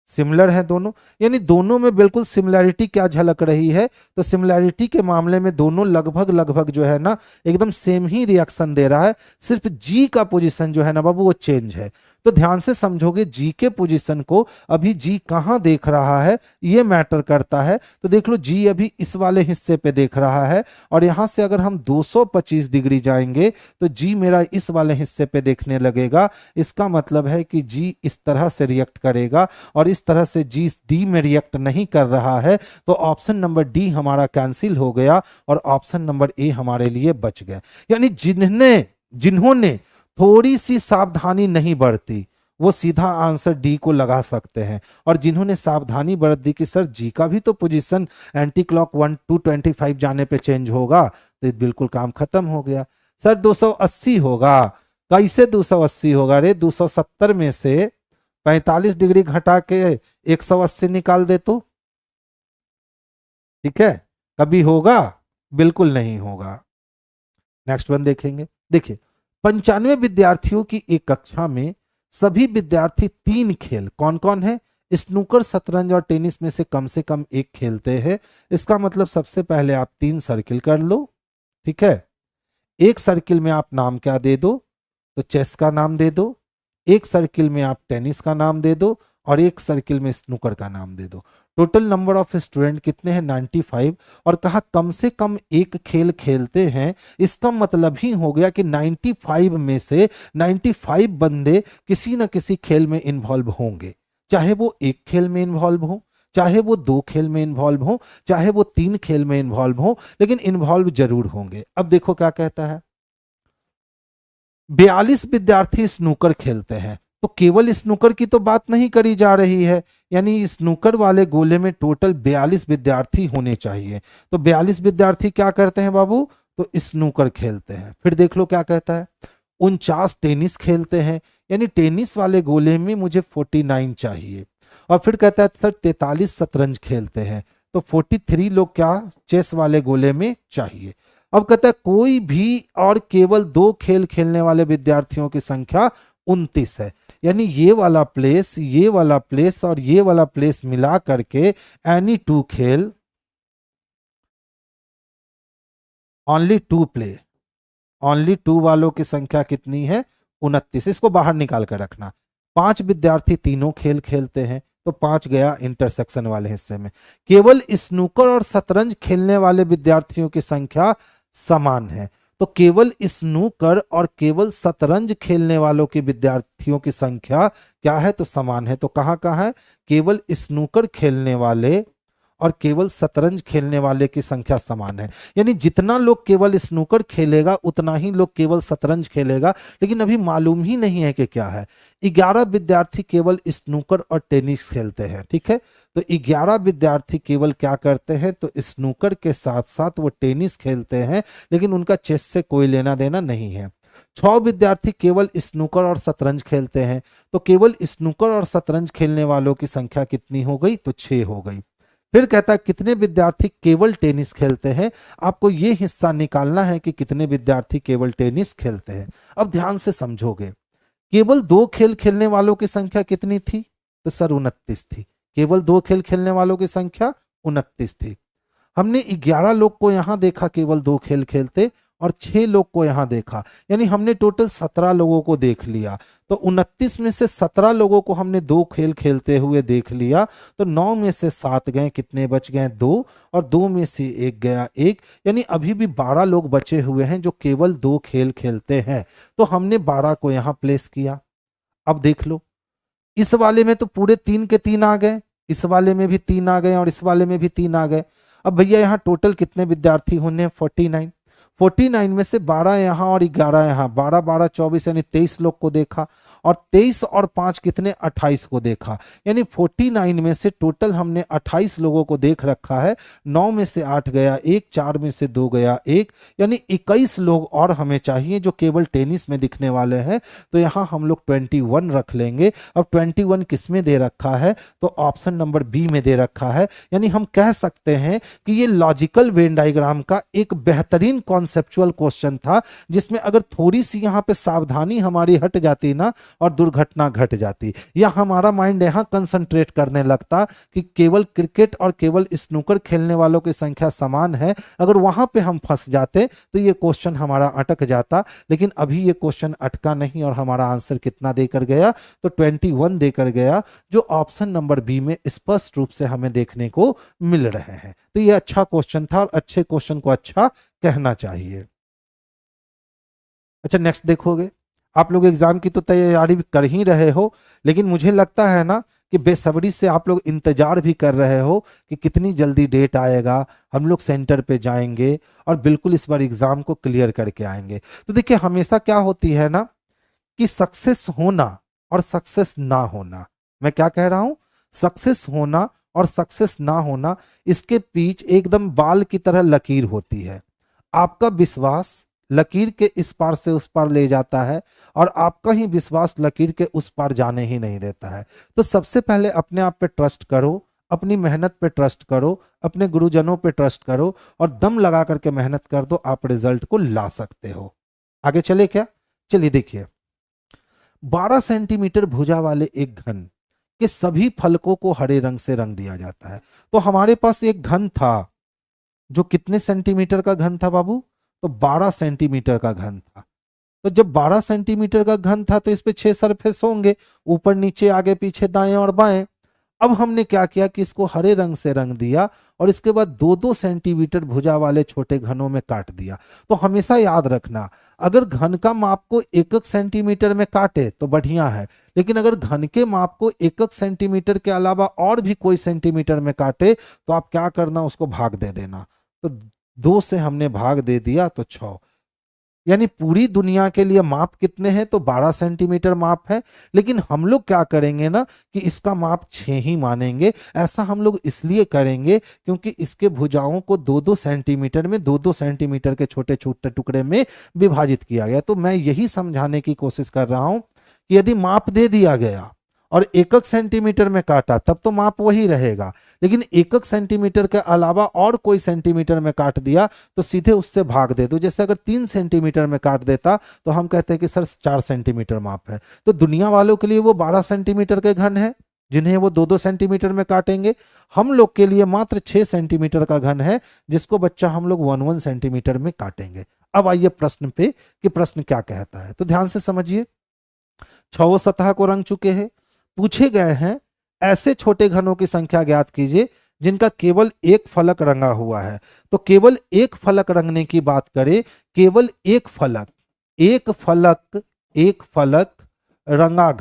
सिमिलर है दोनों, यानी दोनों में बिल्कुल सिमिलैरिटी क्या झलक रही है, तो सिमिलैरिटी के मामले में दोनों लगभग लगभग जो है ना एकदम सेम ही रिएक्शन दे रहा है, सिर्फ जी का पोजीशन जो है ना बाबू वो चेंज है। तो ध्यान से समझोगे जी के पोजीशन को, अभी जी कहां देख रहा है ये मैटर करता है। तो देख लो जी अभी इस वाले हिस्से पे देख रहा है, और यहां से अगर हम 225 डिग्री जाएंगे तो जी मेरा इस वाले हिस्से पे देखने लगेगा। इसका मतलब है कि जी इस तरह से रिएक्ट करेगा, और इस तरह से जी डी में रिएक्ट नहीं कर रहा है। तो ऑप्शन नंबर डी हमारा कैंसिल हो गया, और ऑप्शन नंबर ए हमारे लिए बच गया। यानी जिन्होंने थोड़ी सी सावधानी नहीं बरती वो सीधा आंसर डी को लगा सकते हैं। और जिन्होंने सावधानी बरत दी कि सर जी का भी तो पोजीशन एंटी क्लॉक 1 to 25 जाने पे चेंज होगा, तो ये बिल्कुल काम खत्म हो गया। सर 280 होगा, कैसे 280 होगा रे? 270 में से 45 डिग्री घटा के 180 निकाल दे तो, ठीक है, कभी होगा? बिल्कुल नहीं होगा। नेक्स्ट वन देखेंगे। देखिए 95 विद्यार्थियों की एक कक्षा में सभी विद्यार्थी 3 खेल, कौन कौन है? स्नूकर, शतरंज और टेनिस में से कम एक खेलते हैं। इसका मतलब सबसे पहले आप 3 सर्किल कर लो, ठीक है। एक सर्किल में आप नाम क्या दे दो? तो चेस का नाम दे दो। एक सर्किल में आप टेनिस का नाम दे दो और एक सर्किल में स्नूकर का नाम दे दो। टोटल नंबर ऑफ स्टूडेंट कितने हैं? 95। और कहा कम से कम एक खेल खेलते हैं। इसका मतलब ही हो गया कि 95 में से 95 बंदे किसी न किसी खेल में इन्वॉल्व होंगे, चाहे वो एक खेल में इन्वॉल्व हो, चाहे वो 2 खेल में इन्वॉल्व हो, चाहे वो 3 खेल में इन्वॉल्व हो, लेकिन इन्वॉल्व जरूर होंगे। अब देखो क्या कहता है, 42 विद्यार्थी स्नूकर खेलते हैं। तो केवल स्नूकर की तो बात नहीं करी जा रही है, यानी स्नूकर वाले गोले में टोटल 42 विद्यार्थी होने चाहिए। तो 42 विद्यार्थी क्या करते हैं बाबू? तो स्नूकर खेलते हैं। फिर देख लो क्या कहता है, 49 टेनिस खेलते हैं, यानी टेनिस वाले गोले में मुझे 49 चाहिए। और फिर कहता है सर 43 शतरंज खेलते हैं, तो 43 लोग क्या चेस वाले गोले में चाहिए। अब कहता है कोई भी और केवल 2 खेल खेलने वाले विद्यार्थियों की संख्या 29 है, यानी ये वाला प्लेस, ये वाला प्लेस और ये वाला प्लेस मिला करके एनी 2 खेल, ओनली 2 प्ले, ओनली 2 वालों की संख्या कितनी है? 29। इसको बाहर निकाल कर रखना। 5 विद्यार्थी तीनों खेल खेलते हैं, तो 5 गया इंटरसेक्शन वाले हिस्से में। केवल स्नूकर और शतरंज खेलने वाले विद्यार्थियों की संख्या समान है। तो केवल स्नूकर और केवल शतरंज खेलने वालों के विद्यार्थियों की संख्या क्या है? तो समान है। तो कहाँ कहाँ है? केवल स्नूकर खेलने वाले और केवल शतरंज खेलने वाले की संख्या समान है, यानी जितना लोग केवल स्नूकर खेलेगा उतना ही लोग केवल शतरंज खेलेगा। लेकिन अभी मालूम ही नहीं है कि क्या है। 11 विद्यार्थी केवल स्नूकर और टेनिस खेलते हैं, ठीक है। तो 11 विद्यार्थी केवल क्या करते हैं? तो स्नूकर के साथ साथ वो टेनिस खेलते हैं, लेकिन उनका चेस से कोई लेना देना नहीं है। 6 विद्यार्थी केवल स्नूकर और शतरंज खेलते हैं, तो केवल स्नूकर और शतरंज खेलने वालों की संख्या कितनी हो गई? तो 6 हो गई। फिर कहता है कितने विद्यार्थी केवल टेनिस खेलते हैं? आपको ये हिस्सा निकालना है कि कितने विद्यार्थी केवल टेनिस खेलते हैं। अब ध्यान से समझोगे, केवल 2 खेल खेलने वालों की संख्या कितनी थी? तो सर 29 थी। केवल 2 खेल खेलने वालों की संख्या 29 थी। हमने 11 लोग को यहां देखा केवल 2 खेल खेलते, और 6 लोग को यहां देखा, यानी हमने टोटल 17 लोगों को देख लिया। तो 29 में से 17 लोगों को हमने 2 खेल खेलते हुए देख लिया। तो 9 में से 7 गए, कितने बच गए? 2, और 2 में से 1 गया 1, यानी अभी भी 12 लोग बचे हुए हैं जो केवल 2 खेल खेलते हैं। तो हमने 12 को यहां प्लेस किया। अब देख लो, इस वाले में तो पूरे 3 के 3 आ गए, इस वाले में भी 3 आ गए और इस वाले में भी 3 आ गए। अब भैया यहाँ टोटल कितने विद्यार्थी होने? 49। 49 में से 12 यहाँ और 11 यहाँ, 12 12 24, यानी 23 लोग को देखा। और 23 और 5 कितने? 28 को देखा। यानी 49 में से टोटल हमने 28 लोगों को देख रखा है। 9 में से 8 गया 1, 4 में से 2 गया 1, यानी 21 लोग और हमें चाहिए जो केवल टेनिस में दिखने वाले हैं। तो यहाँ हम लोग 21 रख लेंगे। अब 21 किस में दे रखा है? तो ऑप्शन नंबर बी में दे रखा है। यानी हम कह सकते हैं कि ये लॉजिकल वेन डायग्राम का एक बेहतरीन कॉन्सेप्चुअल क्वेश्चन था, जिसमें अगर थोड़ी सी यहाँ पे सावधानी हमारी हट जाती ना और दुर्घटना घट जाती, या हमारा माइंड यहाँ कंसंट्रेट करने लगता कि केवल क्रिकेट और केवल स्नूकर खेलने वालों की संख्या समान है, अगर वहां पे हम फंस जाते तो ये क्वेश्चन हमारा अटक जाता। लेकिन अभी ये क्वेश्चन अटका नहीं और हमारा आंसर कितना देकर गया? तो 21 देकर गया, जो ऑप्शन नंबर बी में स्पष्ट रूप से हमें देखने को मिल रहे हैं। तो ये अच्छा क्वेश्चन था और अच्छे क्वेश्चन को अच्छा कहना चाहिए। अच्छा नेक्स्ट देखोगे, आप लोग एग्जाम की तो तैयारी कर ही रहे हो, लेकिन मुझे लगता है ना कि बेसब्री से आप लोग इंतजार भी कर रहे हो कि कितनी जल्दी डेट आएगा, हम लोग सेंटर पे जाएंगे और बिल्कुल इस बार एग्जाम को क्लियर करके आएंगे। तो देखिए हमेशा क्या होती है ना कि सक्सेस होना और सक्सेस ना होना, मैं क्या कह रहा हूं, सक्सेस होना और सक्सेस ना होना, इसके बीच एकदम बाल की तरह लकीर होती है। आपका विश्वास लकीर के इस पार से उस पार ले जाता है और आपका ही विश्वास लकीर के उस पार जाने ही नहीं देता है। तो सबसे पहले अपने आप पे ट्रस्ट करो, अपनी मेहनत पे ट्रस्ट करो, अपने गुरुजनों पे ट्रस्ट करो और दम लगा करके मेहनत कर दो, आप रिजल्ट को ला सकते हो। आगे चले क्या? चलिए देखिए, 12 सेंटीमीटर भुजा वाले एक घन के सभी फलकों को हरे रंग से रंग दिया जाता है। तो हमारे पास एक घन था जो कितने सेंटीमीटर का घन था बाबू? तो 12 सेंटीमीटर का घन था। तो जब 12 सेंटीमीटर का घन था तो इस पे 6 सरफेस होंगे, ऊपर नीचे आगे पीछे दाएं और बाएं। अब हमने क्या किया कि इसको हरे रंग से रंग दिया और इसके बाद 2-2 सेंटीमीटर भुजा वाले छोटे घनों में काट दिया। तो हमेशा याद रखना, अगर घन का माप को 1-1 सेंटीमीटर में काटे तो बढ़िया है, लेकिन अगर घन के माप को 1-1 सेंटीमीटर के अलावा और भी कोई सेंटीमीटर में काटे तो आप क्या करना, उसको भाग दे देना। तो 2 से हमने भाग दे दिया तो 6, यानी पूरी दुनिया के लिए माप कितने हैं? तो 12 सेंटीमीटर माप है, लेकिन हम लोग क्या करेंगे ना कि इसका माप 6 ही मानेंगे। ऐसा हम लोग इसलिए करेंगे क्योंकि इसके भुजाओं को 2-2 सेंटीमीटर में 2-2 सेंटीमीटर के छोटे छोटे टुकड़े में विभाजित किया गया। तो मैं यही समझाने की कोशिश कर रहा हूं कि यदि माप दे दिया गया और 1-1 सेंटीमीटर में काटा तब तो माप वही रहेगा, लेकिन 1-1 सेंटीमीटर के अलावा और कोई सेंटीमीटर में काट दिया तो सीधे उससे भाग दे दो। जैसे अगर 3 सेंटीमीटर में काट देता तो हम कहते हैं कि सर 4 सेंटीमीटर माप है। तो दुनिया वालों के लिए वो 12 सेंटीमीटर के घन है जिन्हें वो 2-2 सेंटीमीटर में काटेंगे। हम लोग के लिए मात्र 6 सेंटीमीटर का घन है जिसको बच्चा हम लोग 1-1 सेंटीमीटर में काटेंगे। अब आइए प्रश्न पे कि प्रश्न क्या कहता है, तो ध्यान से समझिए। 6 सतह को रंग चुके हैं, पूछे गए हैं ऐसे छोटे घनों की संख्या ज्ञात कीजिए जिनका केवल एक फलक रंगा हुआ है। तो केवल एक फलक रंगने की बात करें, केवल एक फलक, एक फलक रंगा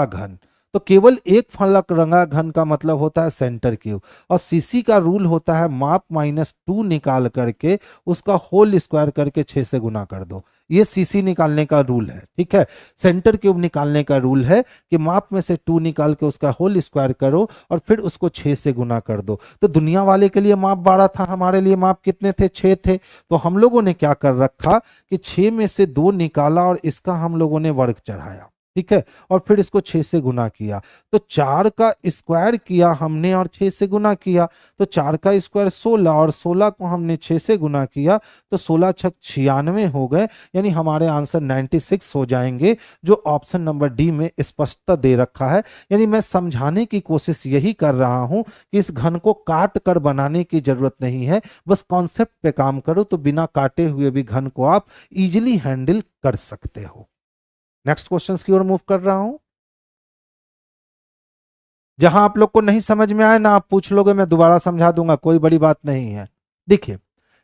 घन। तो केवल एक फलक रंगा घन का मतलब होता है सेंटर क्यूब, और सीसी का रूल होता है माप -2 निकाल करके उसका होल स्क्वायर करके 6 से गुना कर दो। ये सीसी निकालने का रूल है, ठीक है। सेंटर क्यूब निकालने का रूल है कि माप में से 2 निकाल के उसका होल स्क्वायर करो और फिर उसको 6 से गुना कर दो। तो दुनिया वाले के लिए माप 12 था, हमारे लिए माप कितने थे? 6 थे। तो हम लोगों ने क्या कर रखा कि 6 में से 2 निकाला और इसका हम लोगों ने वर्ग चढ़ाया, ठीक है, और फिर इसको 6 से गुना किया। तो 4 का स्क्वायर किया हमने और 6 से गुना किया, तो 4 का स्क्वायर 16 और 16 को हमने 6 से गुना किया तो 16 छक 96 हो गए, यानी हमारे आंसर 96 हो जाएंगे, जो ऑप्शन नंबर डी में स्पष्टता दे रखा है। यानी मैं समझाने की कोशिश यही कर रहा हूं कि इस घन को काट कर बनाने की जरूरत नहीं है, बस कॉन्सेप्ट पे काम करो तो बिना काटे हुए भी घन को आप इजिली हैंडल कर सकते हो। नेक्स्ट क्वेश्चन की ओर मूव कर रहा हूं। जहां आप लोग को नहीं समझ में आए ना, आप पूछ लोगे, मैं दोबारा समझा दूंगा, कोई बड़ी बात नहीं है। देखिए,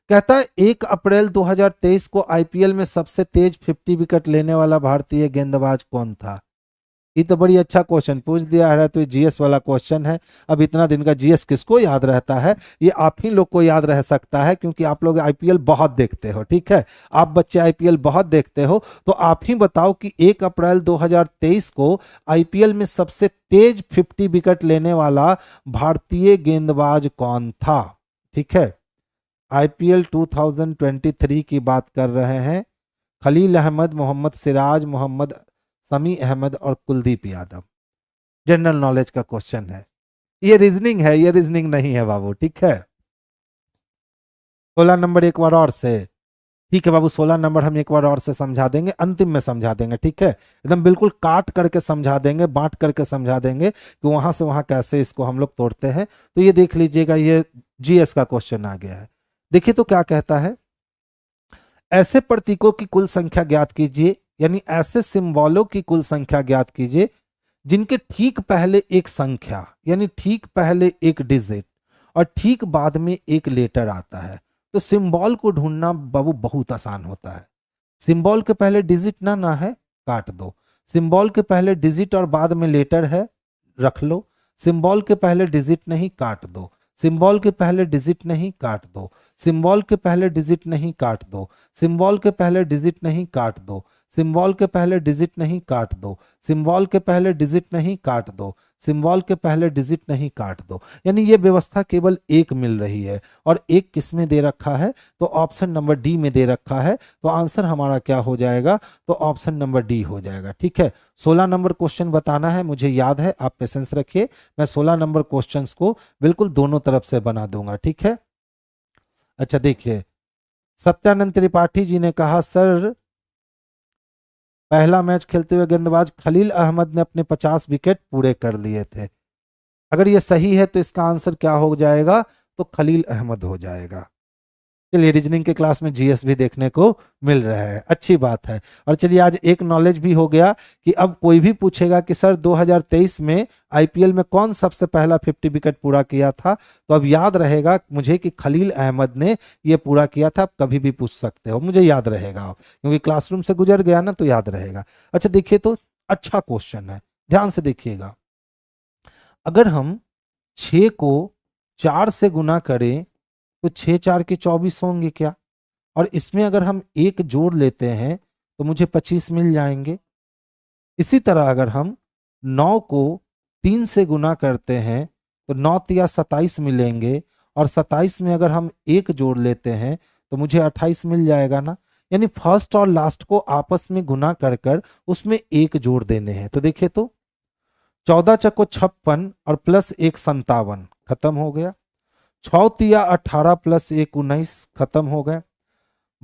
कहता है 1 अप्रैल 2023 को आईपीएल में सबसे तेज 50 विकेट लेने वाला भारतीय गेंदबाज कौन था? ये तो बड़ी अच्छा क्वेश्चन पूछ दिया है, तो ये जीएस वाला क्वेश्चन है। अब इतना दिन का जीएस किसको याद रहता है? ये आप ही लोग को याद रह सकता है क्योंकि आप लोग आईपीएल बहुत देखते हो, ठीक है। आप बच्चे आईपीएल बहुत देखते हो, तो आप ही बताओ कि 1 अप्रैल 2023 को आईपीएल में सबसे तेज 50 विकेट लेने वाला भारतीय गेंदबाज कौन था? ठीक है, आईपीएल 2023 की बात कर रहे हैं। खलील अहमद, मोहम्मद सिराज, मोहम्मद समी अहमद और कुलदीप यादव। जनरल नॉलेज का क्वेश्चन है, ये रीजनिंग है, ये रीजनिंग नहीं है बाबू, ठीक है। 16 नंबर एक बार और से, ठीक है बाबू, 16 नंबर हम एक बार और से समझा देंगे, अंतिम में समझा देंगे, ठीक है। एकदम बिल्कुल काट करके समझा देंगे, बांट करके समझा देंगे कि वहां से वहां कैसे इसको हम लोग तोड़ते हैं। तो ये देख लीजिएगा, ये जीएस का क्वेश्चन आ गया है। देखिए तो क्या कहता है, ऐसे प्रतीकों की कुल संख्या ज्ञात कीजिए, यानी ऐसे सिंबलों की कुल संख्या ज्ञात कीजिए जिनके ठीक पहले एक संख्या, यानी ठीक पहले एक डिजिट और ठीक बाद में एक लेटर आता है। तो सिंबल को ढूंढना बाबू बहुत आसान होता है। सिंबल के पहले डिजिट ना है, काट दो। सिंबल के पहले डिजिट और बाद में लेटर है, रख लो। सिंबल के पहले डिजिट नहीं, काट दो। सिंबल के पहले डिजिट नहीं, काट दो। सिंबल के पहले डिजिट नहीं, काट दो। सिंबल के पहले डिजिट नहीं, काट दो। सिंबल के पहले डिजिट नहीं काट दो, सिंबल के पहले डिजिट नहीं काट दो, सिंबल के पहले डिजिट नहीं काट दो। यानी ये व्यवस्था केवल एक मिल रही है, और एक किस में दे रखा है, तो ऑप्शन नंबर डी में दे रखा है। तो आंसर हमारा क्या हो जाएगा, तो ऑप्शन नंबर डी हो जाएगा। ठीक है, 16 नंबर क्वेश्चन बताना है, मुझे याद है, आप पेशेंस रखिए, मैं 16 नंबर क्वेश्चंस को बिल्कुल दोनों तरफ से बना दूंगा। ठीक है, अच्छा देखिए, सत्यानंद त्रिपाठी जी ने कहा सर पहला मैच खेलते हुए गेंदबाज खलील अहमद ने अपने 50 विकेट पूरे कर लिए थे। अगर ये सही है तो इसका आंसर क्या हो जाएगा, तो खलील अहमद हो जाएगा। चलिए, रीजनिंग के क्लास में जीएस भी देखने को मिल रहा है, अच्छी बात है। और चलिए, आज एक नॉलेज भी हो गया कि अब कोई भी पूछेगा कि सर 2023 में आईपीएल में कौन सबसे पहला 50 विकेट पूरा किया था, तो अब याद रहेगा मुझे कि खलील अहमद ने ये पूरा किया था। आप कभी भी पूछ सकते हो, मुझे याद रहेगा, क्योंकि क्लासरूम से गुजर गया ना, तो याद रहेगा। अच्छा देखिए, तो अच्छा क्वेश्चन है, ध्यान से देखिएगा। अगर हम 6 को 4 से गुना करें तो 6 4 के 24 होंगे क्या, और इसमें अगर हम एक जोड़ लेते हैं तो मुझे 25 मिल जाएंगे। इसी तरह अगर हम 9 को 3 से गुना करते हैं तो 9 तिया 27 मिलेंगे, और 27 में अगर हम एक जोड़ लेते हैं तो मुझे 28 मिल जाएगा ना। यानी फर्स्ट और लास्ट को आपस में गुना कर कर उसमें एक जोड़ देने हैं। तो देखिए, तो 14 चक्को 56 और प्लस 1 57, खत्म हो गया। 6 तिया 18 प्लस 1 19, खत्म हो गए।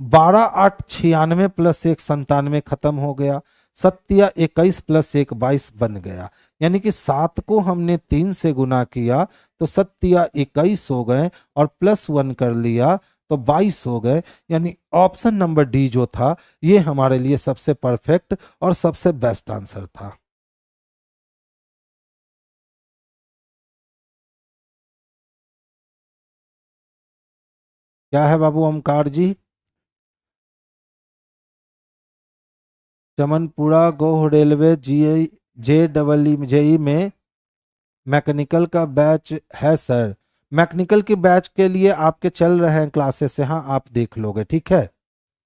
12 8 96 प्लस 1 97, खत्म हो गया। 7 तिया 21 प्लस 1 22 बन गया। यानी कि 7 को हमने 3 से गुना किया तो 7 तिया 21 हो गए, और प्लस 1 कर लिया तो 22 हो गए। यानी ऑप्शन नंबर डी जो था, ये हमारे लिए सबसे परफेक्ट और सबसे बेस्ट आंसर था। क्या है बाबू ओमकार जी? चमनपुरा गोह रेलवे JEE में मैकेनिकल का बैच है सर। मैकेनिकल के बैच के लिए आपके चल रहे हैं क्लासेस, यहाँ आप देख लोगे। ठीक है,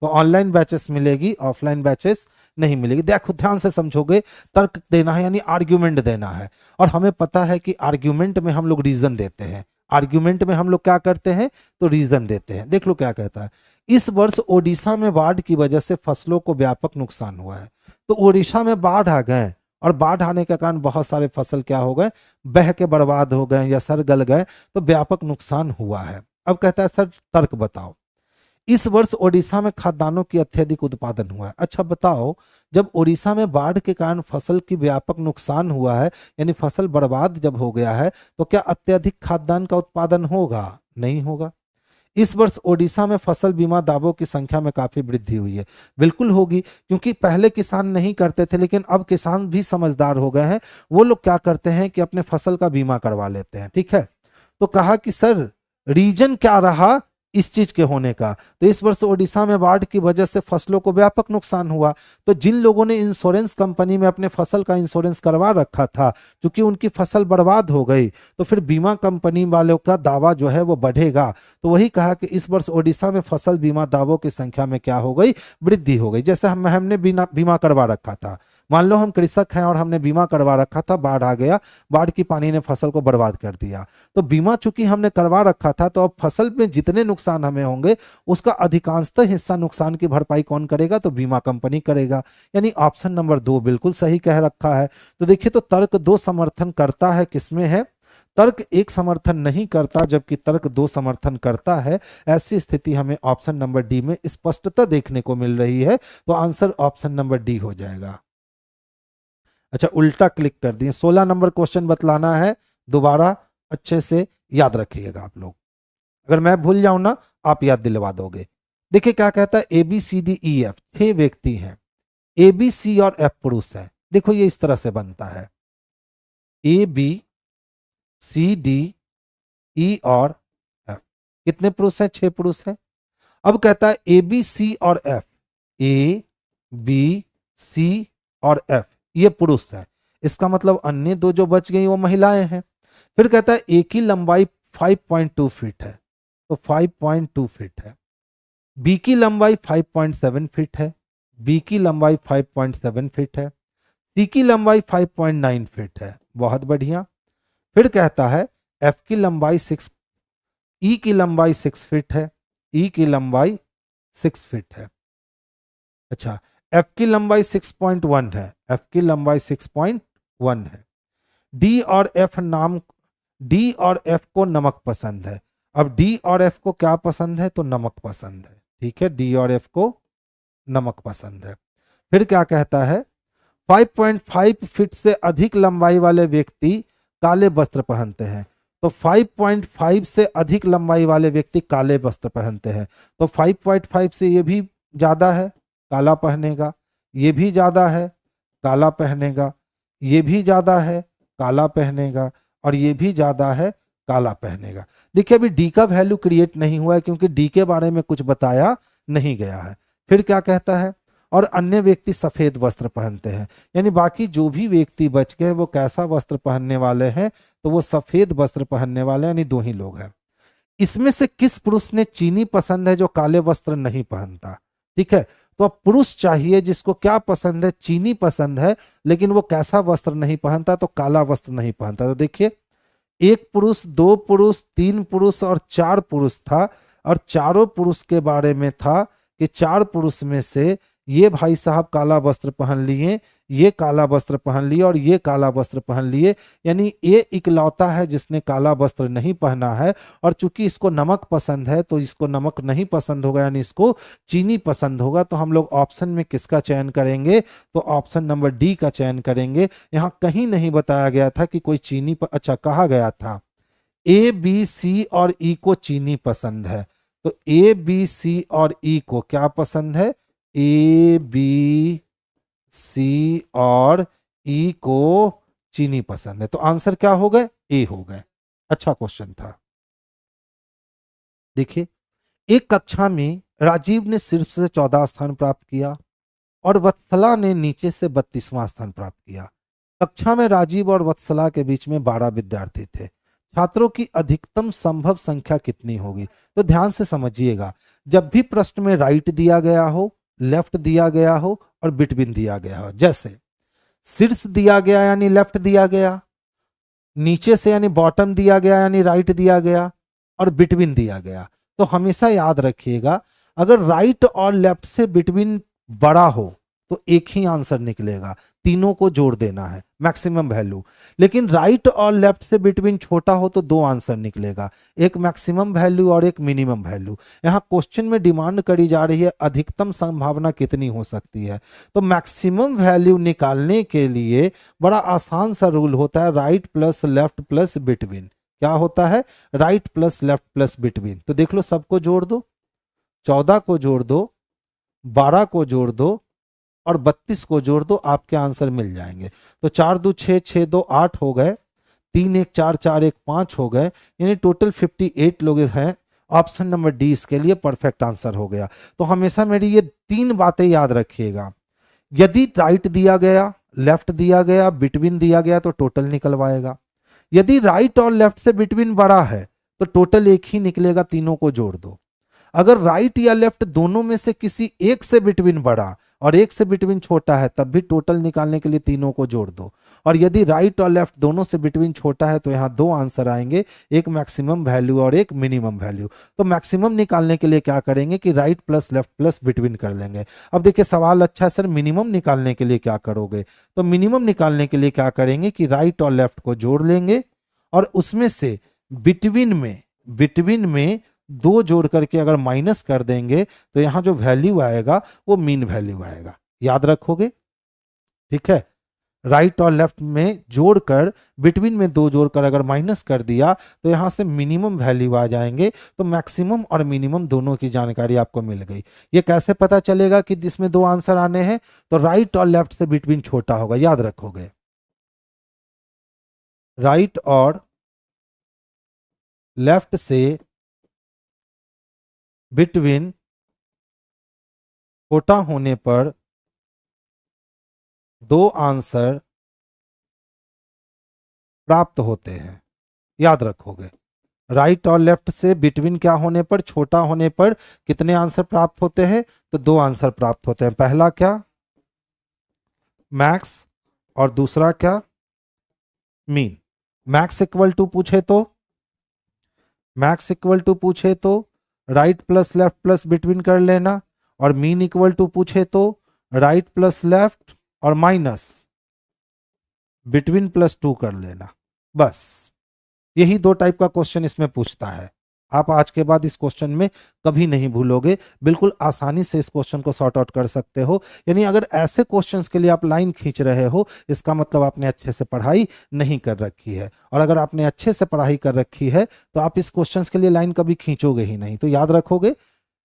तो ऑनलाइन बैचेस मिलेगी, ऑफलाइन बैचेस नहीं मिलेगी। देखो, ध्यान से समझोगे, तर्क देना है यानी आर्ग्यूमेंट देना है, और हमें पता है कि आर्ग्यूमेंट में हम लोग रीजन देते हैं। आर्ग्यूमेंट में हम लोग क्या करते हैं, तो रीजन देते हैं। देख लो क्या कहता है। इस वर्ष ओडिशा में बाढ़ की वजह से फसलों को व्यापक नुकसान हुआ है। तो ओडिशा में बाढ़ आ गए, और बाढ़ आने के कारण बहुत सारे फसल क्या हो गए, बह के बर्बाद हो गए या सर गल गए, तो व्यापक नुकसान हुआ है। अब कहता है सर तर्क बताओ। इस वर्ष ओडिशा में खाद्यान्नों की अत्यधिक उत्पादन हुआ है। अच्छा बताओ, जब ओडिशा में बाढ़ के कारण फसल की व्यापक नुकसान हुआ है, यानी फसल बर्बाद जब हो गया है, तो क्या अत्यधिक खाद्यान्न का उत्पादन होगा? नहीं होगा। इस वर्ष ओडिशा में फसल बीमा दावों की संख्या में काफी वृद्धि हुई है। बिल्कुल होगी, क्योंकि पहले किसान नहीं करते थे, लेकिन अब किसान भी समझदार हो गए हैं। वो लोग क्या करते हैं कि अपने फसल का बीमा करवा लेते हैं। ठीक है, तो कहा कि सर रीजन क्या रहा इस चीज के होने का, तो इस वर्ष ओडिशा में बाढ़ की वजह से फसलों को व्यापक नुकसान हुआ। तो जिन लोगों ने इंश्योरेंस कंपनी में अपने फसल का इंश्योरेंस करवा रखा था, क्योंकि उनकी फसल बर्बाद हो गई, तो फिर बीमा कंपनी वालों का दावा जो है वो बढ़ेगा। तो वही कहा कि इस वर्ष ओडिशा में फसल बीमा दावों की संख्या में क्या हो गई, वृद्धि हो गई। जैसे हमने बीमा करवा रखा था, मान लो हम कृषक हैं और हमने बीमा करवा रखा था, बाढ़ आ गया, बाढ़ की पानी ने फसल को बर्बाद कर दिया। तो बीमा चूंकि हमने करवा रखा था, तो अब फसल में जितने नुकसान हमें होंगे उसका अधिकांशतः हिस्सा नुकसान की भरपाई कौन करेगा, तो बीमा कंपनी करेगा। यानी ऑप्शन नंबर 2 बिल्कुल सही कह रखा है। तो देखिए, तो तर्क 2 समर्थन करता है, किसमें है, तर्क 1 समर्थन नहीं करता, जबकि तर्क 2 समर्थन करता है। ऐसी स्थिति हमें ऑप्शन नंबर डी में स्पष्टता देखने को मिल रही है। तो आंसर ऑप्शन नंबर डी हो जाएगा। अच्छा, उल्टा क्लिक कर दिए। 16 नंबर क्वेश्चन बतलाना है, दोबारा अच्छे से याद रखिएगा आप लोग। अगर मैं भूल जाऊं ना, आप याद दिलवा दोगे। देखिए क्या कहता है, ABCDEF 6 व्यक्ति हैं, ABC और F पुरुष है। देखो ये इस तरह से बनता है, ABCDE और F। कितने पुरुष हैं? 6 पुरुष हैं। अब कहता है ABC और F, ABC और F ये पुरुष है, इसका मतलब अन्य 2 जो बच गई वो महिलाएं हैं। फिर कहता है एक ही लंबाई 5.2 फीट है, तो 5.2 फीट है। बी की लंबाई 5.7 फीट है, बी की लंबाई 5.7 फीट है, सी की लंबाई 5.9 फीट है। बहुत बढ़िया। फिर कहता है एफ की लंबाई 6, ई की लंबाई 6 फीट है, ई की लंबाई 6 फीट है। अच्छा, एफ की लंबाई 6.1 है, एफ की लंबाई 6.1 है। डी और एफ नाम, डी और एफ को नमक पसंद है। अब डी और एफ को क्या पसंद है? तो नमक पसंद है। ठीक है, डी और एफ को नमक पसंद है। फिर क्या कहता है? 5.5 फीट से अधिक लंबाई वाले व्यक्ति काले वस्त्र पहनते हैं। तो 5.5 से अधिक लंबाई वाले व्यक्ति काले वस्त्र पहनते हैं। तो 5.5 से ये भी ज्यादा है, काला पहनेगा। ये भी ज्यादा है, काला पहनेगा। ये भी ज्यादा है, काला पहनेगा। और ये भी ज्यादा है, काला पहनेगा। देखिए अभी डी का वैल्यू क्रिएट नहीं हुआ है क्योंकि डी के बारे में कुछ बताया नहीं गया है। फिर क्या कहता है? और अन्य व्यक्ति सफेद वस्त्र पहनते हैं। यानी बाकी जो भी व्यक्ति बच गए वो कैसा वस्त्र पहनने वाले हैं? तो वो सफेद वस्त्र पहनने वाले, यानी दो ही लोग हैं। इसमें से किस पुरुष ने चीनी पसंद है जो काले वस्त्र नहीं पहनता? ठीक है, तो अब पुरुष चाहिए जिसको क्या पसंद है? चीनी पसंद है, लेकिन वो कैसा वस्त्र नहीं पहनता? तो काला वस्त्र नहीं पहनता। तो देखिए, एक पुरुष, दो पुरुष, तीन पुरुष और चार पुरुष था। और चारों पुरुष के बारे में था कि चार पुरुष में से ये भाई साहब काला वस्त्र पहन लिए, ये काला वस्त्र पहन लिए और ये काला वस्त्र पहन लिए। यानी ये इकलौता है जिसने काला वस्त्र नहीं पहना है। और चूंकि इसको नमक पसंद है तो इसको नमक नहीं पसंद होगा, यानी इसको चीनी पसंद होगा। तो हम लोग ऑप्शन में किसका चयन करेंगे? तो ऑप्शन नंबर डी का चयन करेंगे। यहां कहीं नहीं बताया गया था कि कोई चीनी अच्छा, कहा गया था ए बी सी और ई को चीनी पसंद है। तो ए बी सी और ई को क्या पसंद है? ए बी सी और ई को चीनी पसंद है। तो आंसर क्या हो गए? ए हो गए। अच्छा क्वेश्चन था। देखिए, एक कक्षा में राजीव ने सिर्फ से 14 स्थान प्राप्त किया और वत्सला ने नीचे से 32वां स्थान प्राप्त किया। कक्षा में राजीव और वत्सला के बीच में 12 विद्यार्थी थे। छात्रों की अधिकतम संभव संख्या कितनी होगी? तो ध्यान से समझिएगा, जब भी प्रश्न में राइट दिया गया हो, लेफ्ट दिया गया हो और बिटवीन दिया गया हो, जैसे शीर्ष दिया गया यानी लेफ्ट दिया गया, नीचे से यानी बॉटम दिया गया यानी राइट दिया गया, और बिटवीन दिया गया, तो हमेशा याद रखिएगा अगर राइट और लेफ्ट से बिटवीन बड़ा हो तो एक ही आंसर निकलेगा, तीनों को जोड़ देना है, मैक्सिमम वैल्यू। लेकिन राइट और लेफ्ट से बिटवीन छोटा हो तो दो आंसर निकलेगा, एक मैक्सिमम वैल्यू और एक मिनिमम वैल्यू। यहाँ क्वेश्चन में डिमांड करी जा रही है अधिकतम संभावना कितनी हो सकती है। तो मैक्सिमम वैल्यू निकालने के लिए बड़ा आसान सा रूल होता है, right plus left plus between. क्या होता है? Right plus left plus between. तो देख लो, सबको जोड़ दो, 14 को जोड़ दो, 12 को जोड़ दो और 32 को जोड़ दो, आपके आंसर मिल जाएंगे। तो 4 2 6, 6 2 8 हो गए, 3 1 4, 4 1 5 हो गए, यानी टोटल 58 लोग हैं। ऑप्शन नंबर डी इसके लिए परफेक्ट आंसर हो गया। तो हमेशा मेरी ये तीन बातें याद रखिएगा, यदि राइट दिया गया, लेफ्ट दिया गया, बिटवीन दिया गया तो टोटल निकलवाएगा। यदि राइट और लेफ्ट से बिटवीन बड़ा है तो टोटल एक ही निकलेगा, तीनों को जोड़ दो। अगर राइट या लेफ्ट दोनों में से किसी एक से बिटवीन बड़ा और एक से बिटवीन छोटा है तब भी टोटल निकालने के लिए तीनों को जोड़ दो। और यदि राइट और लेफ्ट दोनों से बिटवीन छोटा है तो यहाँ दो आंसर आएंगे, एक मैक्सिमम वैल्यू और एक मिनिमम वैल्यू। तो मैक्सिमम निकालने के लिए क्या करेंगे कि right plus left plus between कर लेंगे। अब देखिए सवाल अच्छा है सर, मिनिमम निकालने के लिए क्या करोगे? तो मिनिमम निकालने के लिए क्या करेंगे कि राइट और लेफ्ट को जोड़ लेंगे और उसमें से बिटवीन में दो जोड़ करके अगर माइनस कर देंगे तो यहां जो वैल्यू आएगा वो मीन वैल्यू आएगा। याद रखोगे? ठीक है, राइट और लेफ्ट में जोड़कर बिटवीन में दो जोड़कर अगर माइनस कर दिया तो यहां से मिनिमम वैल्यू आ जाएंगे। तो मैक्सिमम और मिनिमम दोनों की जानकारी आपको मिल गई। ये कैसे पता चलेगा कि जिसमें दो आंसर आने हैं? तो राइट और लेफ्ट से बिटवीन छोटा होगा, याद रखोगे, राइट और लेफ्ट से बिटवीन छोटा होने पर दो आंसर प्राप्त होते हैं, याद रखोगे। राइट और लेफ्ट से बिटवीन क्या होने पर, छोटा होने पर कितने आंसर प्राप्त होते हैं, तो 2 आंसर प्राप्त होते हैं। पहला क्या, मैक्स, और दूसरा क्या, मीन। मैक्स इक्वल टू पूछे तो, मैक्स इक्वल टू पूछे तो right plus left plus between कर लेना, और मीन इक्वल टू पूछे तो राइट प्लस लेफ्ट और माइनस बिटवीन प्लस 2 कर लेना। बस यही 2 टाइप का क्वेश्चन इसमें पूछता है। आप आज के बाद इस क्वेश्चन में कभी नहीं भूलोगे, बिल्कुल आसानी से इस क्वेश्चन को सॉर्ट आउट कर सकते हो। यानी अगर ऐसे क्वेश्चंस के लिए आप लाइन खींच रहे हो, इसका मतलब आपने अच्छे से पढ़ाई नहीं कर रखी है, और अगर आपने अच्छे से पढ़ाई कर रखी है तो आप इस क्वेश्चंस के लिए लाइन कभी खींचोगे ही नहीं। तो याद रखोगे,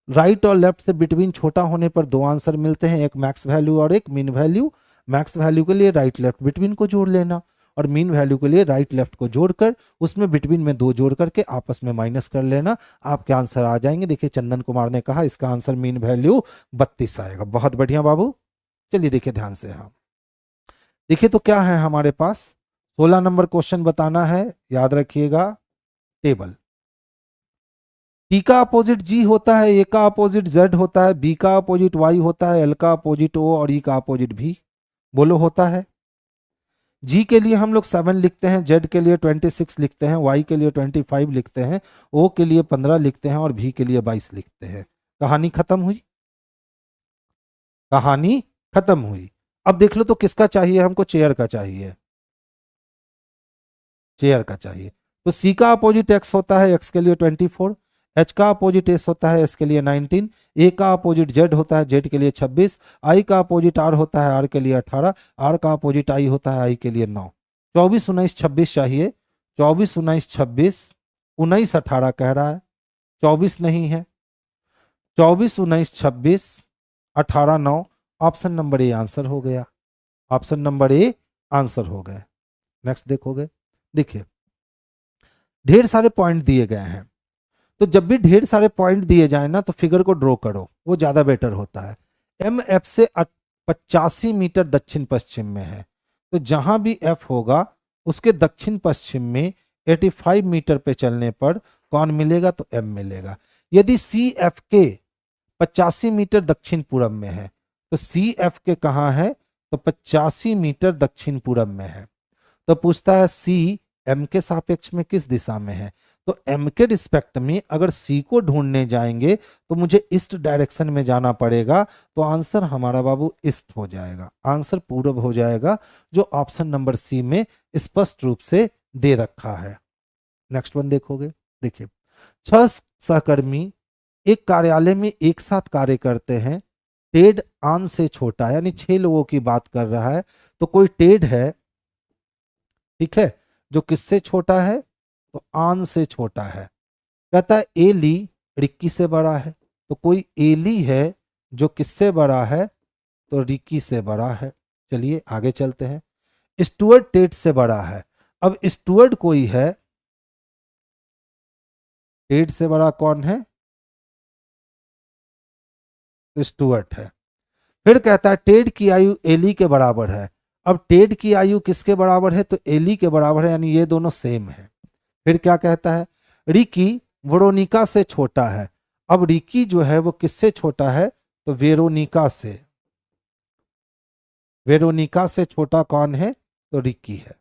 राइट और लेफ्ट से बिटवीन छोटा होने पर 2 आंसर मिलते हैं, एक मैक्स वैल्यू और एक मीन वैल्यू। मैक्स वैल्यू के लिए राइट लेफ्ट बिटवीन को जोड़ लेना, और मीन वैल्यू के लिए राइट लेफ्ट को जोड़कर उसमें बिटवीन में 2 जोड़ करके आपस में माइनस कर लेना, आपके आंसर आ जाएंगे। देखिए चंदन कुमार ने कहा इसका आंसर मीन वैल्यू 32 आएगा। बहुत बढ़िया बाबू, चलिए देखिए ध्यान से। हाँ देखिए तो क्या है हमारे पास, 16 नंबर क्वेश्चन बताना है, याद रखिएगा। टेबल, टी का अपोजिट जी होता है, ए का अपोजिट जेड होता है, बी का अपोजिट वाई होता है, एल का अपोजिट ओ और ई का अपोजिट भी। बोलो होता है। जी के लिए हम लोग 7 लिखते हैं, जेड के लिए 26 लिखते हैं, वाई के लिए 25 लिखते हैं, ओ के लिए 15 लिखते हैं और भी के लिए 22 लिखते हैं। कहानी खत्म हुई, कहानी खत्म हुई। अब देख लो तो किसका चाहिए हमको, चेयर का चाहिए, चेयर का चाहिए। तो सी का अपोजिट एक्स होता है, एक्स के लिए 24, एच का अपोजिट एस होता है, एस के लिए 19, ए का अपोजिट जेड होता है, जेड के लिए 26, आई का अपोजिट आर होता है, आर के लिए 18, आर का अपोजिट आई होता है, आई के लिए 9। 24 19 26 चाहिए, 24 19 26, 19 18 कह रहा है, 24 नहीं है, 24 19 26 18 9, ऑप्शन नंबर ए आंसर हो गया, ऑप्शन नंबर ए आंसर हो गया। नेक्स्ट देखोगे, देखिए ढेर सारे पॉइंट दिए गए हैं, तो जब भी ढेर सारे पॉइंट दिए जाए ना तो फिगर को ड्रॉ करो, वो ज्यादा बेटर होता है। एम एफ से 85 मीटर दक्षिण पश्चिम में है, तो जहां भी एफ होगा उसके दक्षिण पश्चिम में 85 मीटर पे चलने पर कौन मिलेगा, तो एम मिलेगा। यदि सी एफ के 85 मीटर दक्षिण पूरब में है, तो सी एफ के कहाँ है, तो 85 मीटर दक्षिण पूरब में है। तो पूछता है सी एम के सापेक्ष में किस दिशा में है, तो एम के रिस्पेक्ट में अगर सी को ढूंढने जाएंगे तो मुझे ईस्ट डायरेक्शन में जाना पड़ेगा, तो आंसर हमारा बाबू ईस्ट हो जाएगा, आंसर पूरब हो जाएगा, जो ऑप्शन नंबर सी में स्पष्ट रूप से दे रखा है। नेक्स्ट वन देखोगे, देखिए 6 सहकर्मी एक कार्यालय में एक साथ कार्य करते हैं, टेड आन से छोटा है, यानी 6 लोगों की बात कर रहा है। तो कोई टेड है, ठीक है, जो किससे छोटा है, तो आन से छोटा है। कहता है एली रिक्की से बड़ा है, तो कोई एली है जो किससे बड़ा है, तो रिक्की से बड़ा है। चलिए आगे चलते हैं। स्टुअर्ट टेड से बड़ा है, अब स्टुअर्ट कोई है, टेड से बड़ा कौन है, तो स्टुअर्ट है। फिर कहता है टेड की आयु एली के बराबर है, अब टेड की आयु किसके बराबर है, तो एली के बराबर है, यानी ये दोनों सेम है। फिर क्या कहता है, रिकी वेरोनिका से छोटा है, अब रिकी जो है वो किससे छोटा है, तो वेरोनिका से, वेरोनिका से छोटा कौन है, तो रिकी है।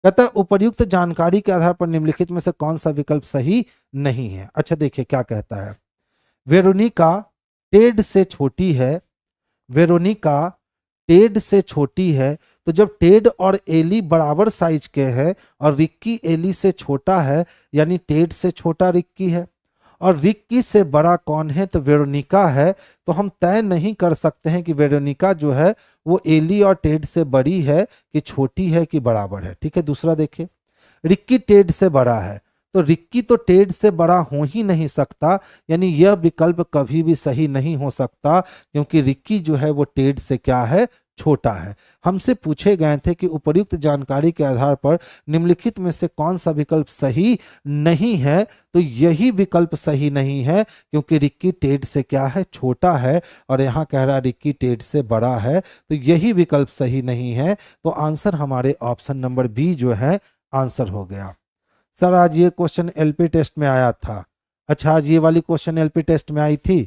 कहता है उपर्युक्त जानकारी के आधार पर निम्नलिखित में से कौन सा विकल्प सही नहीं है। अच्छा देखिए क्या कहता है, वेरोनिका टेड से छोटी है, वेरोनिका टेड से छोटी है, तो जब टेड और एली बराबर साइज के हैं और रिक्की एली से छोटा है, यानी टेड से छोटा रिक्की है, और रिक्की से बड़ा कौन है, तो वेरोनिका है। तो हम तय नहीं कर सकते हैं कि वेरोनिका जो है वो एली और टेड से बड़ी है कि छोटी है कि बराबर है। ठीक है, दूसरा देखिए, रिक्की टेड से बड़ा है, तो रिक्की तो टेड से बड़ा हो ही नहीं सकता, यानी यह विकल्प कभी भी सही नहीं हो सकता, क्योंकि रिक्की जो है वो टेड से क्या है, छोटा है। हमसे पूछे गए थे कि उपर्युक्त जानकारी के आधार पर निम्नलिखित में से कौन सा विकल्प सही नहीं है, तो यही विकल्प सही नहीं है, क्योंकि रिक्की टेड से क्या है, छोटा है, और यहाँ कह रहा रिक्की टेड से बड़ा है, तो यही विकल्प सही नहीं है। तो आंसर हमारे ऑप्शन नंबर बी जो है आंसर हो गया। सर आज ये क्वेश्चन एलपी टेस्ट में आया था। अच्छा, आज ये वाली क्वेश्चन एलपी टेस्ट में आई थी।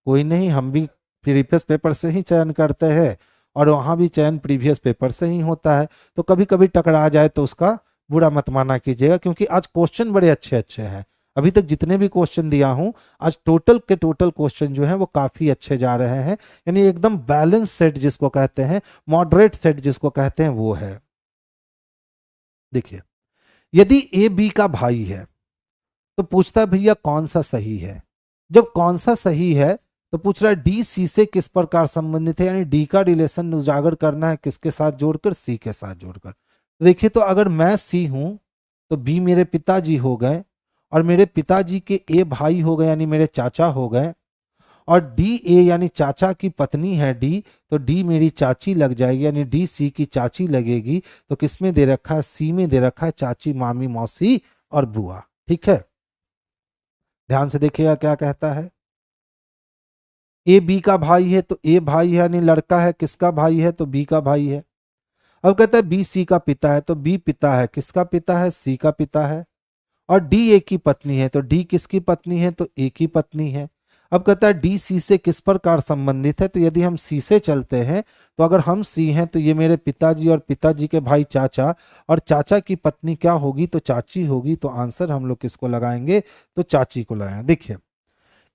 कोई नहीं, हम भी प्रीवियस पेपर से ही चयन करते हैं और वहाँ भी चयन प्रीवियस पेपर से ही होता है। तो कभी कभी टकरा जाए तो उसका बुरा मत माना कीजिएगा, क्योंकि आज क्वेश्चन बड़े अच्छे अच्छे हैं। अभी तक जितने भी क्वेश्चन दिया हूं, आज टोटल के टोटल क्वेश्चन जो है वो काफी अच्छे जा रहे हैं। यानी एकदम बैलेंस सेट जिसको कहते हैं, मॉडरेट सेट जिसको कहते हैं, वो है। देखिए, यदि ए बी का भाई है तो पूछता है भैया कौन सा सही है। जब कौन सा सही है तो पूछ रहा है डी सी से किस प्रकार संबंधित है, यानी डी का रिलेशन उजागर करना है किसके साथ जोड़कर, सी के साथ जोड़कर। देखिए, तो अगर मैं सी हूं तो बी मेरे पिताजी हो गए और मेरे पिताजी के ए भाई हो गए यानी मेरे चाचा हो गए, और डी ए यानी चाचा की पत्नी है डी, तो डी मेरी चाची लग जाएगी, यानी डी सी की चाची लगेगी। तो किस में दे रखा है, सी में दे रखा है, चाची, मामी, मौसी और बुआ। ठीक है, ध्यान से देखिएगा क्या कहता है। ए बी का भाई है तो ए भाई है यानी लड़का है, किसका भाई है तो बी का भाई है। अब कहता है बी सी का पिता है तो बी पिता है, किसका पिता है, सी का पिता है। और डी ए की पत्नी है तो डी किसकी पत्नी है तो ए की पत्नी है। अब कहता है डी सी से किस प्रकार संबंधित है, तो यदि हम सी से चलते हैं तो अगर हम सी हैं तो ये मेरे पिताजी और पिताजी के भाई चाचा, और चाचा की पत्नी क्या होगी तो चाची होगी। तो आंसर हम लोग किसको लगाएंगे तो चाची को लगाएंगे। देखिए,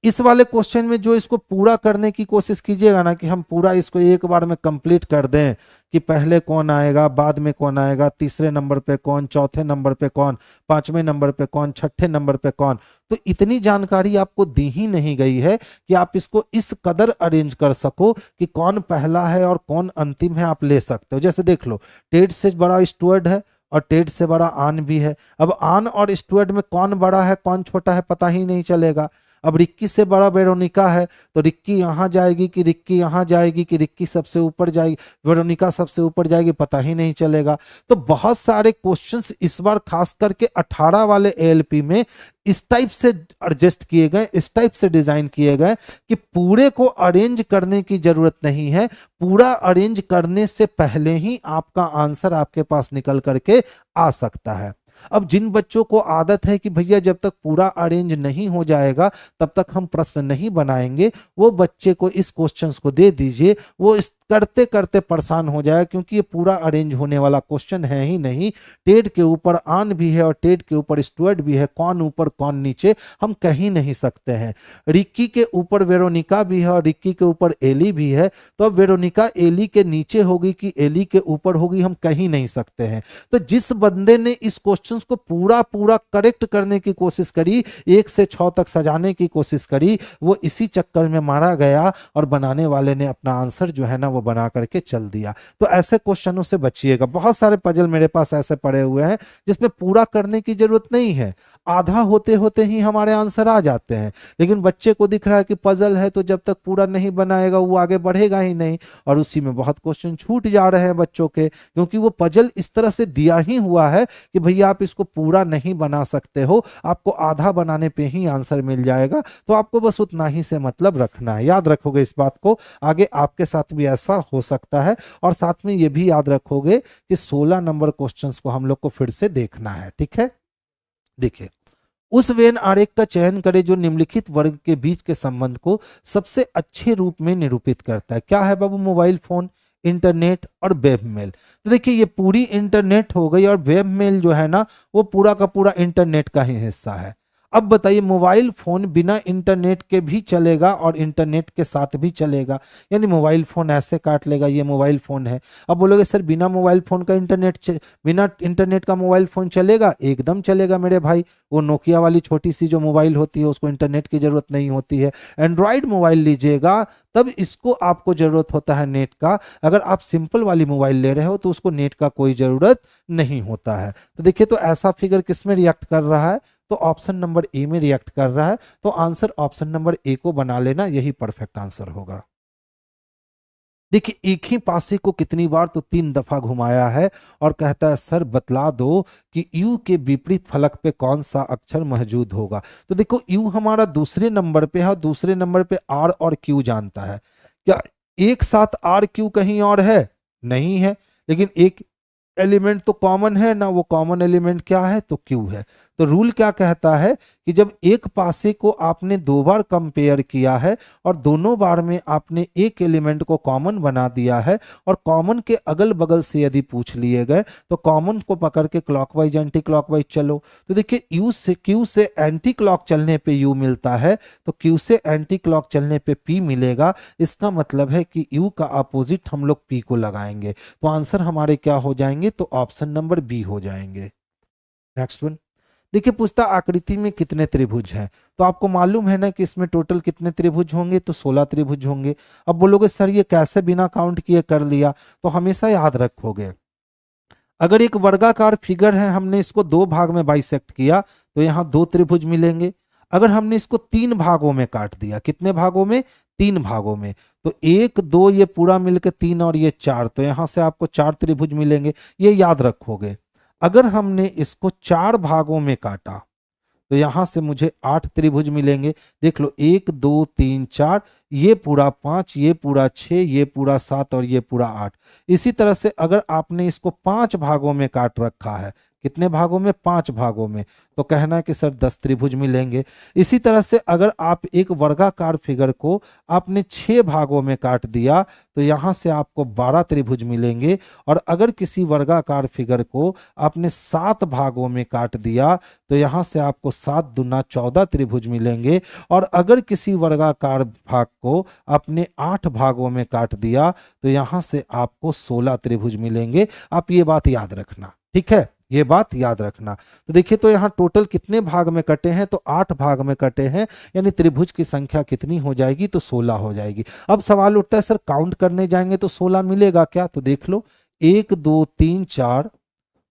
इस वाले क्वेश्चन में जो इसको पूरा करने की कोशिश कीजिएगा ना, कि हम पूरा इसको एक बार में कंप्लीट कर दें, कि पहले कौन आएगा, बाद में कौन आएगा, तीसरे नंबर पे कौन, चौथे नंबर पे कौन, पांचवें नंबर पे कौन, छठे नंबर पे कौन। तो इतनी जानकारी आपको दी ही नहीं गई है कि आप इसको इस कदर अरेंज कर सको कि कौन पहला है और कौन अंतिम है, आप ले सकते हो। जैसे देख लो, टेड से बड़ा स्टुअर्ड है और टेड से बड़ा आन भी है। अब आन और स्टुअर्ड में कौन बड़ा है कौन छोटा है पता ही नहीं चलेगा। अब रिक्की से बड़ा वेरोनिका है तो रिक्की यहाँ जाएगी कि रिक्की यहाँ जाएगी, कि रिक्की सबसे ऊपर जाएगी, वेरोनिका सबसे ऊपर जाएगी, पता ही नहीं चलेगा। तो बहुत सारे क्वेश्चंस इस बार खास करके 18 वाले एएलपी में इस टाइप से एडजस्ट किए गए, इस टाइप से डिजाइन किए गए कि पूरे को अरेंज करने की जरूरत नहीं है। पूरा अरेंज करने से पहले ही आपका आंसर आपके पास निकल करके आ सकता है। अब जिन बच्चों को आदत है कि भैया जब तक पूरा अरेंज नहीं हो जाएगा तब तक हम प्रश्न नहीं बनाएंगे, वो बच्चे को इस क्वेश्चंस को दे दीजिए, वो इस करते करते परेशान हो जाएगा, क्योंकि ये पूरा अरेंज होने वाला क्वेश्चन है ही नहीं। टेड के ऊपर आन भी है और टेड के ऊपर स्टुअर्ट भी है, कौन ऊपर कौन नीचे हम कहीं नहीं सकते हैं। रिक्की के ऊपर वेरोनिका भी है और रिक्की के ऊपर एली भी है, तो अब वेरोनिका एली के नीचे होगी कि एली के ऊपर होगी हम कहीं नहीं सकते हैं। तो जिस बंदे ने इस क्वेश्चन को पूरा पूरा करेक्ट करने की कोशिश करी, 1 से 6 तक सजाने की कोशिश करी, वो इसी चक्कर में मारा गया और बनाने वाले ने अपना आंसर जो है ना वो बना करके चल दिया। तो ऐसे क्वेश्चनों से बचिएगा। बहुत सारे पजल मेरे पास ऐसे पड़े हुए हैं जिसमें पूरा करने की जरूरत नहीं है, आधा होते होते ही हमारे आंसर आ जाते हैं। लेकिन बच्चे को दिख रहा है कि पजल है तो जब तक पूरा नहीं बनाएगा वो आगे बढ़ेगा ही नहीं, और उसी में बहुत क्वेश्चन छूट जा रहे हैं बच्चों के, क्योंकि वो पजल इस तरह से दिया ही हुआ है कि भैया आप इसको पूरा नहीं बना सकते हो, आपको आधा बनाने पे ही आंसर मिल जाएगा। तो आपको बस उतना ही से मतलब रखना है, याद रखोगे इस बात को, आगे आपके साथ भी ऐसा हो सकता है। और साथ में ये भी याद रखोगे कि 16 नंबर क्वेश्चंस को हम लोग को फिर से देखना है। ठीक है, देखिए, उस वेन आरेख का चयन करें जो निम्नलिखित वर्ग के बीच के संबंध को सबसे अच्छे रूप में निरूपित करता है। क्या है बाबू, मोबाइल फोन, इंटरनेट और वेब मेल। तो देखिए, ये पूरी इंटरनेट हो गई और वेब मेल जो है ना वो पूरा का पूरा इंटरनेट का ही हिस्सा है। अब बताइए, मोबाइल फोन बिना इंटरनेट के भी चलेगा और इंटरनेट के साथ भी चलेगा, यानी मोबाइल फोन ऐसे काट लेगा, ये मोबाइल फोन है। अब बोलोगे सर बिना मोबाइल फोन का बिना इंटरनेट का मोबाइल फोन चलेगा? एकदम चलेगा मेरे भाई। वो नोकिया वाली छोटी सी जो मोबाइल होती है उसको इंटरनेट की जरूरत नहीं होती है। एंड्रॉयड मोबाइल लीजिएगा तब इसको आपको जरूरत होता है नेट का। अगर आप सिंपल वाली मोबाइल ले रहे हो तो उसको नेट का कोई जरूरत नहीं होता है। तो देखिए, तो ऐसा फिगर किस में रिएक्ट कर रहा है, तो ऑप्शन नंबर ए में रिएक्ट कर रहा है। तो आंसर ऑप्शन नंबर ए को बना लेना, यही परफेक्ट आंसर होगा। देखिए, एक ही पासे को कितनी बार, तो 3 दफा घुमाया है और कहता है सर बतला दो कि यू के विपरीत फलक पे कौन सा अक्षर मौजूद होगा। तो देखो, यू हमारा दूसरे नंबर पे है और दूसरे नंबर पे आर और क्यू जानता है। क्या एक साथ आर क्यू कहीं और है? नहीं है, लेकिन एक एलिमेंट तो कॉमन है ना, वो कॉमन एलिमेंट क्या है तो क्यू है। तो रूल क्या कहता है कि जब एक पासे को आपने दो बार कंपेयर किया है और दोनों बार में आपने एक एलिमेंट को कॉमन बना दिया है और कॉमन के अगल बगल से यदि पूछ लिए गए तो कॉमन को पकड़ के क्लॉकवाइज एंटी क्लॉकवाइज चलो। तो देखिए यू से क्यू से एंटी क्लॉक चलने पे यू मिलता है, तो क्यू से एंटी क्लॉक चलने पे पी मिलेगा। इसका मतलब है कि यू का अपोजिट हम लोग पी को लगाएंगे, तो आंसर हमारे क्या हो जाएंगे, तो ऑप्शन नंबर बी हो जाएंगे। नेक्स्ट वन देखिए, पूछता आकृति में कितने त्रिभुज हैं। तो आपको मालूम है ना कि इसमें टोटल कितने त्रिभुज होंगे, तो 16 त्रिभुज होंगे। अब बोलोगे सर ये कैसे बिना काउंट किए कर लिया, तो हमेशा याद रखोगे अगर एक वर्गाकार फिगर है, हमने इसको दो भाग में बाइसेक्ट किया तो यहाँ दो त्रिभुज मिलेंगे। अगर हमने इसको तीन भागों में काट दिया, कितने भागों में, तीन भागों में, तो एक दो ये पूरा मिलकर तीन और ये चार, तो यहां से आपको चार त्रिभुज मिलेंगे, ये याद रखोगे। अगर हमने इसको चार भागों में काटा तो यहां से मुझे आठ त्रिभुज मिलेंगे। देख लो, एक दो तीन चार, ये पूरा पांच, ये पूरा छह, ये पूरा सात और ये पूरा आठ। इसी तरह से अगर आपने इसको पांच भागों में काट रखा है, कितने भागों में, पांच भागों में, तो कहना है कि सर 10 त्रिभुज मिलेंगे। इसी तरह से अगर आप एक वर्गाकार फिगर को आपने छह भागों में काट दिया तो यहां से आपको 12 त्रिभुज मिलेंगे। और अगर किसी वर्गाकार फिगर को आपने सात भागों में काट दिया तो यहां से आपको 7 दूना 14 त्रिभुज मिलेंगे। और अगर किसी वर्गाकार भाग को आपने 8 भागों में काट दिया तो यहां से आपको 16 त्रिभुज मिलेंगे। आप ये बात याद रखना, ठीक है, ये बात याद रखना। तो देखिए, तो यहां टोटल कितने भाग में कटे हैं, तो 8 भाग में कटे हैं, यानी त्रिभुज की संख्या कितनी हो जाएगी, तो 16 हो जाएगी। अब सवाल उठता है सर काउंट करने जाएंगे तो 16 मिलेगा क्या, तो देख लो, 1 2 3 4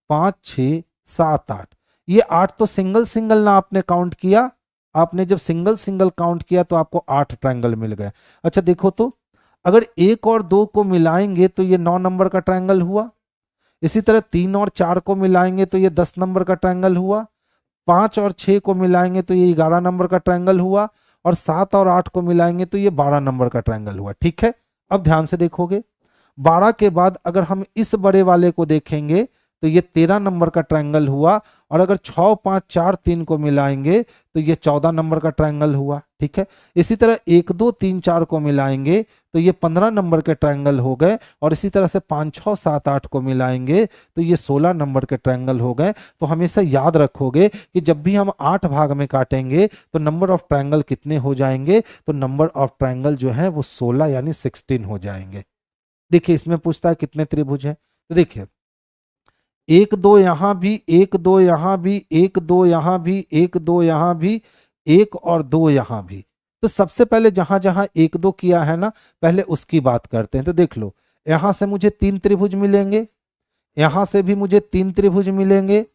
5 6 7 8, ये 8 तो सिंगल सिंगल ना आपने काउंट किया, आपने जब सिंगल सिंगल काउंट किया तो आपको 8 ट्रायंगल मिल गए। अच्छा देखो, तो अगर एक और दो को मिलाएंगे तो ये 9 नंबर का ट्रायंगल हुआ। इसी तरह तीन और चार को मिलाएंगे तो ये 10 नंबर का ट्रायंगल हुआ। पांच और छह को मिलाएंगे तो ये 11 नंबर का ट्रायंगल हुआ। और सात और आठ को मिलाएंगे तो ये 12 नंबर का ट्रायंगल हुआ। ठीक है, अब ध्यान से देखोगे, 12 के बाद अगर हम इस बड़े वाले को देखेंगे तो ये 13 नंबर का ट्रायंगल हुआ। और अगर 6 5 4 3 को मिलाएंगे तो ये 14 नंबर का ट्रायंगल हुआ। ठीक है, इसी तरह 1 2 3 4 को मिलाएंगे तो ये 15 नंबर के ट्रायंगल हो गए। और इसी तरह से 5 6 7 8 को मिलाएंगे तो ये 16 नंबर के ट्रायंगल हो गए। तो हमेशा याद रखोगे कि जब भी हम 8 भाग में काटेंगे तो नंबर ऑफ ट्रायंगल कितने हो जाएंगे, तो नंबर ऑफ ट्रायंगल जो है वो 16 यानी 16 हो जाएंगे। देखिए, इसमें पूछता है कितने त्रिभुज है, तो देखिए, एक दो यहां भी, एक दो यहां भी, एक दो यहां भी, एक दो यहां भी, एक और दो यहां भी। तो सबसे पहले जहां जहां एक दो किया है ना, पहले उसकी बात करते हैं। तो देख लो, यहां से मुझे 3 त्रिभुज मिलेंगे, यहां से भी मुझे 3 त्रिभुज मिलेंगे,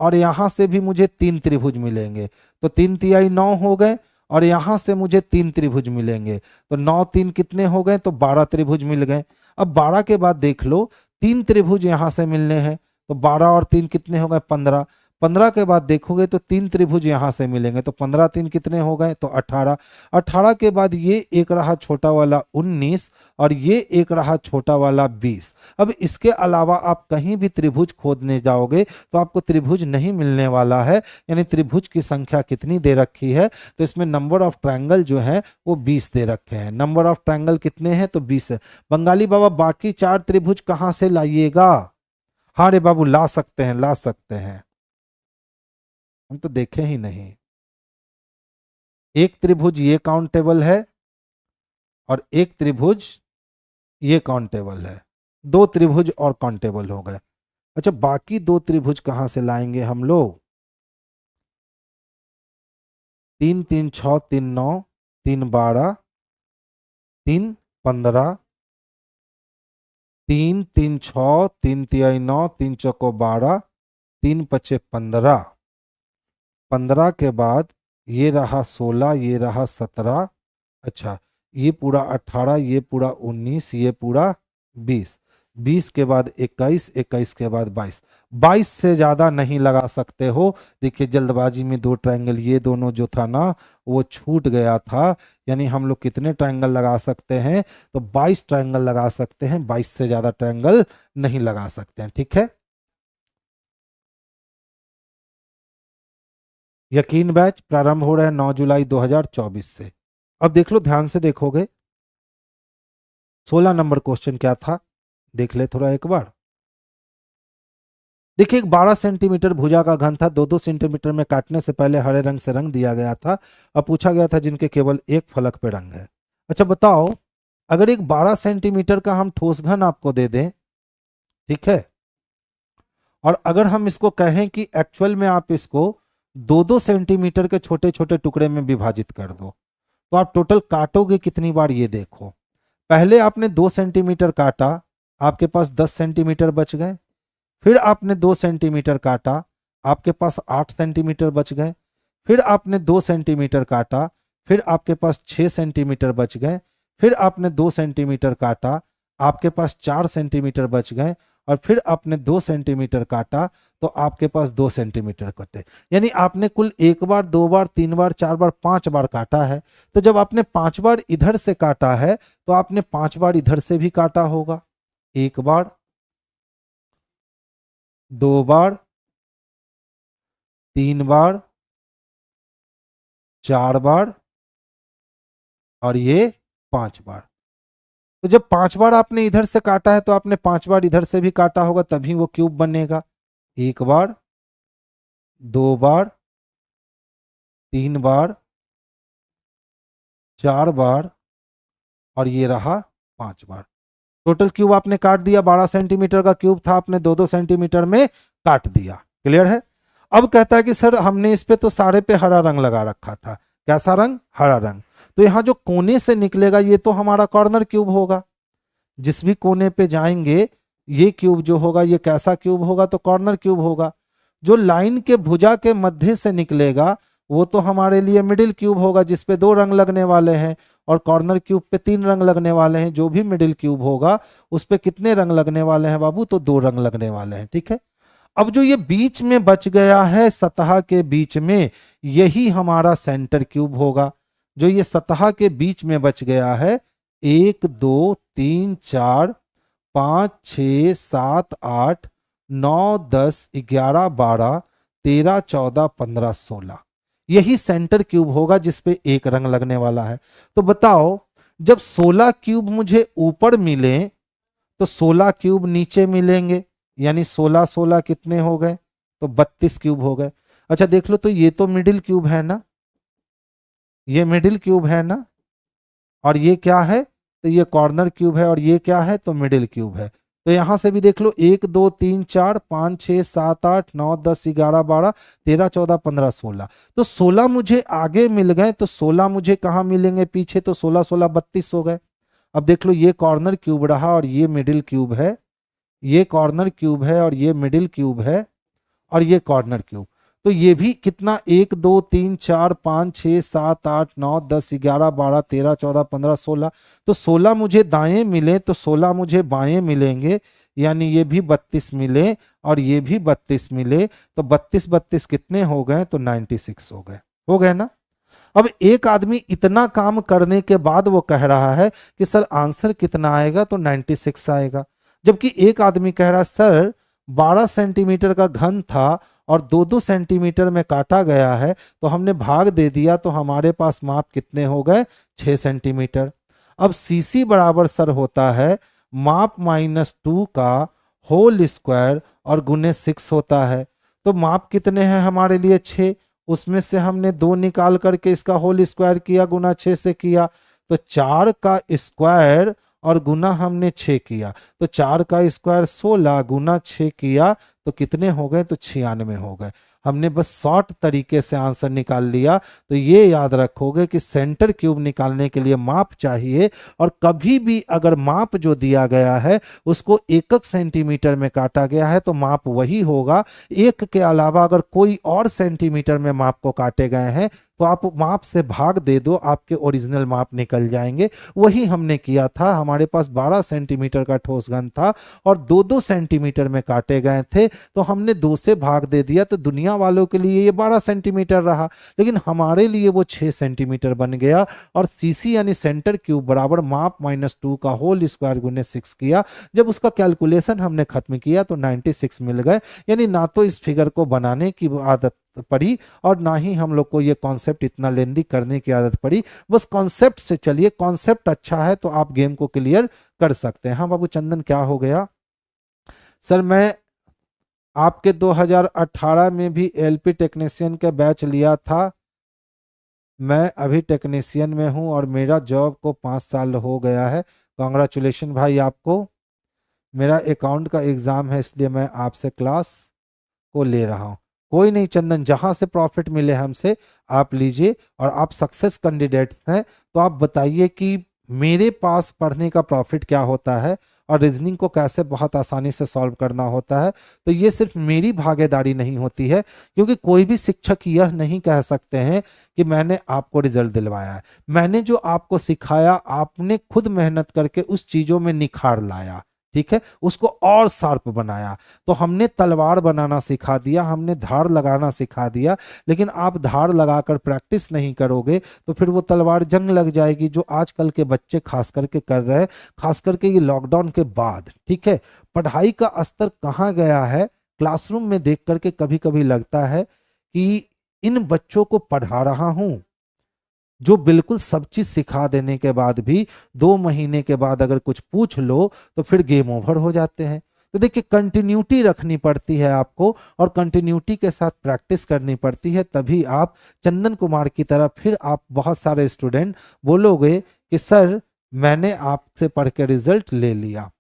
और यहां से भी मुझे 3 त्रिभुज मिलेंगे। तो 3 तिहाई 9 हो गए। और यहां से मुझे 3 त्रिभुज मिलेंगे, तो 9 3 कितने हो गए, तो 12 त्रिभुज मिल गए। अब 12 के बाद देख लो, 3 त्रिभुज यहां से मिलने हैं, तो 12 और 3 कितने हो गए, 15। 15 के बाद देखोगे तो 3 त्रिभुज यहां से मिलेंगे, तो 15 3 कितने हो गए, तो 18। 18 के बाद ये एक रहा छोटा वाला 19, और ये एक रहा छोटा वाला 20। अब इसके अलावा आप कहीं भी त्रिभुज खोदने जाओगे तो आपको त्रिभुज नहीं मिलने वाला है, यानी त्रिभुज की संख्या कितनी दे रखी है, तो इसमें नंबर ऑफ ट्रायंगल जो है वो 20 दे रखे हैं। नंबर ऑफ ट्रायंगल कितने हैं, तो 20 है। बंगाली बाबा बाकी 4 त्रिभुज कहां से लाइएगा, हाँ रे बाबू ला सकते हैं, ला सकते हैं, हम तो देखे ही नहीं। एक त्रिभुज ये काउंटेबल है और एक त्रिभुज ये काउंटेबल है, दो त्रिभुज और काउंटेबल हो गए। अच्छा, बाकी दो त्रिभुज कहां से लाएंगे हम लोग, 3 3 6 3 9 3 12 3 15, 3 3 6 3 तिहाई 9 3 चौको 12 3 पचे 15। 15 के बाद ये रहा 16, ये रहा 17, अच्छा ये पूरा 18, ये पूरा 19, ये पूरा 20। 20 के बाद 21, 21 के बाद 22। 22 से ज्यादा नहीं लगा सकते हो। देखिए, जल्दबाजी में दो ट्रायंगल ये दोनों जो था ना वो छूट गया था, यानी हम लोग कितने ट्रायंगल लगा सकते हैं, तो 22 ट्रायंगल लगा सकते हैं, 22 से ज्यादा ट्रायंगल नहीं लगा सकते हैं। ठीक है। यकीन बैच प्रारंभ हो रहा है 9 जुलाई 2024 से। अब देख लो, ध्यान से देखोगे 16 नंबर क्वेश्चन क्या था, देख ले थोड़ा एक बार। देखिए, एक 12 सेंटीमीटर भुजा का घन था, 2-2 सेंटीमीटर में काटने से पहले हरे रंग से रंग दिया गया था और पूछा गया था जिनके केवल एक फलक पे रंग है। अच्छा बताओ, अगर एक 12 सेंटीमीटर का हम ठोस घन आपको दे दें, ठीक है, और अगर हम इसको कहें कि एक्चुअल में आप इसको 2-2 सेंटीमीटर के छोटे छोटे टुकड़े में विभाजित कर दो, तो आप टोटल काटोगे कितनी बार ये देखो। पहले आपने 2 सेंटीमीटर काटा, आपके पास 10 सेंटीमीटर बच गए। फिर आपने 2 सेंटीमीटर काटा, आपके पास 8 सेंटीमीटर बच गए। फिर आपने 2 सेंटीमीटर काटा, फिर आपके पास 6 सेंटीमीटर बच गए। फिर आपने 2 सेंटीमीटर काटा, आपके पास 4 सेंटीमीटर बच गए। और फिर आपने 2 सेंटीमीटर काटा तो आपके पास 2 सेंटीमीटर कटे। यानी आपने कुल 1 बार, 2 बार, 3 बार, 4 बार, 5 बार काटा है। तो जब आपने 5 बार इधर से काटा है तो आपने 5 बार इधर से भी काटा होगा। 1 बार, 2 बार, 3 बार, 4 बार और ये 5 बार। तो जब 5 बार आपने इधर से काटा है तो आपने 5 बार इधर से भी काटा होगा, तभी वो क्यूब बनेगा। 1 बार, 2 बार, 3 बार, 4 बार और ये रहा 5 बार। टोटल क्यूब आपने काट दिया। 12 सेंटीमीटर का क्यूब था, आपने 2-2 सेंटीमीटर में काट दिया। क्लियर है। अब कहता है कि सर हमने इस पे तो सारे पे हरा रंग लगा रखा था। कैसा रंग? हरा रंग। तो यहाँ जो कोने से निकलेगा ये तो हमारा कॉर्नर क्यूब होगा। जिस भी कोने पे जाएंगे ये क्यूब जो होगा ये कैसा क्यूब होगा? तो कॉर्नर क्यूब होगा। जो लाइन के भुजा के मध्य से निकलेगा वो तो हमारे लिए मिडिल क्यूब होगा, जिसपे 2 रंग लगने वाले हैं। और कॉर्नर क्यूब पे 3 रंग लगने वाले हैं। जो भी मिडिल क्यूब होगा उस पे कितने रंग लगने वाले हैं बाबू? तो 2 रंग लगने वाले हैं। ठीक है। अब जो ये बीच में बच गया है सतह के बीच में, यही हमारा सेंटर क्यूब होगा। जो ये सतह के बीच में बच गया है, 1 2 3 4 5 6 7 8 9 10 11 12 13 14 15 16, यही सेंटर क्यूब होगा जिसपे 1 रंग लगने वाला है। तो बताओ, जब 16 क्यूब मुझे ऊपर मिले तो 16 क्यूब नीचे मिलेंगे, यानी 16 16 कितने हो गए? तो 32 क्यूब हो गए। अच्छा देख लो, तो ये तो मिडिल क्यूब है ना, ये मिडिल क्यूब है ना, और ये क्या है? तो ये कॉर्नर क्यूब है। और ये क्या है? तो मिडिल क्यूब है। तो यहां से भी देख लो, 1 2 3 4 5 6 7 8 9 10 11 12 13 14 15 16। तो 16 मुझे आगे मिल गए, तो 16 मुझे कहाँ मिलेंगे? पीछे। तो 16 16 32 हो गए। अब देख लो, ये कॉर्नर क्यूब रहा और ये मिडिल क्यूब है। ये कॉर्नर क्यूब है और ये मिडिल क्यूब है और ये कॉर्नर क्यूब। तो ये भी कितना? 1 2 3 4 5 6 7 8 9 10 11 12 13 14 15 16। तो 16 मुझे दाएं मिले तो 16 मुझे बाएं मिलेंगे, यानी ये भी 32 मिले और ये भी 32 मिले। तो 32 32 कितने हो गए? तो 96 हो गए। हो गए ना। अब एक आदमी इतना काम करने के बाद वो कह रहा है कि सर आंसर कितना आएगा? तो 96 आएगा। जबकि एक आदमी कह रहा है सर 12 सेंटीमीटर का घन था और 2-2 सेंटीमीटर में काटा गया है, तो हमने भाग दे दिया तो हमारे पास माप कितने हो गए? 6 सेंटीमीटर। अब सीसी बराबर सर होता है माप -2 का होल स्क्वायर और गुने 6 होता है। तो माप कितने हैं हमारे लिए? 6। उसमें से हमने 2 निकाल करके इसका होल स्क्वायर किया, गुना 6 से किया। तो 4 का स्क्वायर और गुना हमने 6 किया, तो 4 का स्क्वायर 16 गुना 6 किया तो कितने हो गए? तो 96 हो गए। हमने बस शॉर्ट तरीके से आंसर निकाल लिया। तो ये याद रखोगे कि सेंटर क्यूब निकालने के लिए माप चाहिए, और कभी भी अगर माप जो दिया गया है उसको एकक सेंटीमीटर में काटा गया है तो माप वही होगा। एक के अलावा अगर कोई और सेंटीमीटर में माप को काटे गए हैं तो आप माप से भाग दे दो, आपके ओरिजिनल माप निकल जाएंगे। वही हमने किया था। हमारे पास 12 सेंटीमीटर का ठोस घन था और 2-2 सेंटीमीटर में काटे गए थे, तो हमने 2 से भाग दे दिया। तो दुनिया वालों के लिए ये 12 सेंटीमीटर रहा, लेकिन हमारे लिए वो 6 सेंटीमीटर बन गया। और सीसी यानी सेंटर क्यूब बराबर माप -2 का होल स्क्वायर गुने 6 किया। जब उसका कैलकुलेशन हमने खत्म किया तो 96 मिल गए। यानी ना तो इस फिगर को बनाने की आदत पड़ी और ना ही हम लोग को ये कॉन्सेप्ट इतना लेंदी करने की आदत पड़ी। बस कॉन्सेप्ट से चलिए, कॉन्सेप्ट अच्छा है तो आप गेम को क्लियर कर सकते हैं। हाँ बाबू चंदन, क्या हो गया? सर मैं आपके 2018 में भी एलपी टेक्नीशियन का बैच लिया था। मैं अभी टेक्नीशियन में हूं और मेरा जॉब को 5 साल हो गया है। कॉन्ग्रेचुलेशन भाई आपको। मेरा अकाउंट का एग्ज़ाम है इसलिए मैं आपसे क्लास को ले रहा हूँ। कोई नहीं चंदन, जहाँ से प्रॉफिट मिले हमसे आप लीजिए। और आप सक्सेस कैंडिडेट्स हैं तो आप बताइए कि मेरे पास पढ़ने का प्रॉफिट क्या होता है और रीजनिंग को कैसे बहुत आसानी से सॉल्व करना होता है। तो ये सिर्फ मेरी भागीदारी नहीं होती है, क्योंकि कोई भी शिक्षक यह नहीं कह सकते हैं कि मैंने आपको रिजल्ट दिलवाया है। मैंने जो आपको सिखाया आपने खुद मेहनत करके उस चीज़ों में निखार लाया, ठीक है, उसको और शार्प बनाया। तो हमने तलवार बनाना सिखा दिया, हमने धार लगाना सिखा दिया, लेकिन आप धार लगाकर प्रैक्टिस नहीं करोगे तो फिर वो तलवार जंग लग जाएगी, जो आजकल के बच्चे खास करके कर रहे हैं, खास करके ये लॉकडाउन के बाद। ठीक है, पढ़ाई का स्तर कहाँ गया है, क्लासरूम में देख करके कभी कभी लगता है कि इन बच्चों को पढ़ा रहा हूं जो बिल्कुल सब चीज सिखा देने के बाद भी 2 महीने के बाद अगर कुछ पूछ लो तो फिर गेम ओवर हो जाते हैं। तो देखिए कंटिन्यूटी रखनी पड़ती है आपको और कंटिन्यूटी के साथ प्रैक्टिस करनी पड़ती है, तभी आप चंदन कुमार की तरह फिर आप बहुत सारे स्टूडेंट बोलोगे कि सर मैंने आपसे पढ़ के रिजल्ट ले लिया।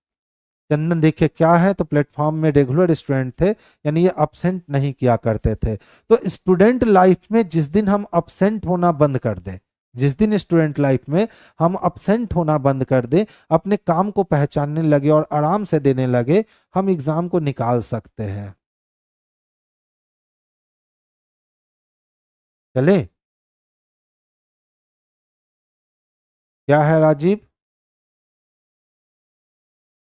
चंदन देखिए क्या है, तो प्लेटफॉर्म में रेगुलर स्टूडेंट थे, यानी ये अपसेंट नहीं किया करते थे। तो स्टूडेंट लाइफ में जिस दिन हम अपसेंट होना बंद कर दें, जिस दिन स्टूडेंट लाइफ में हम अपसेंट होना बंद कर दें, अपने काम को पहचानने लगे और आराम से देने लगे, हम एग्जाम को निकाल सकते हैं। चले? क्या है राजीव?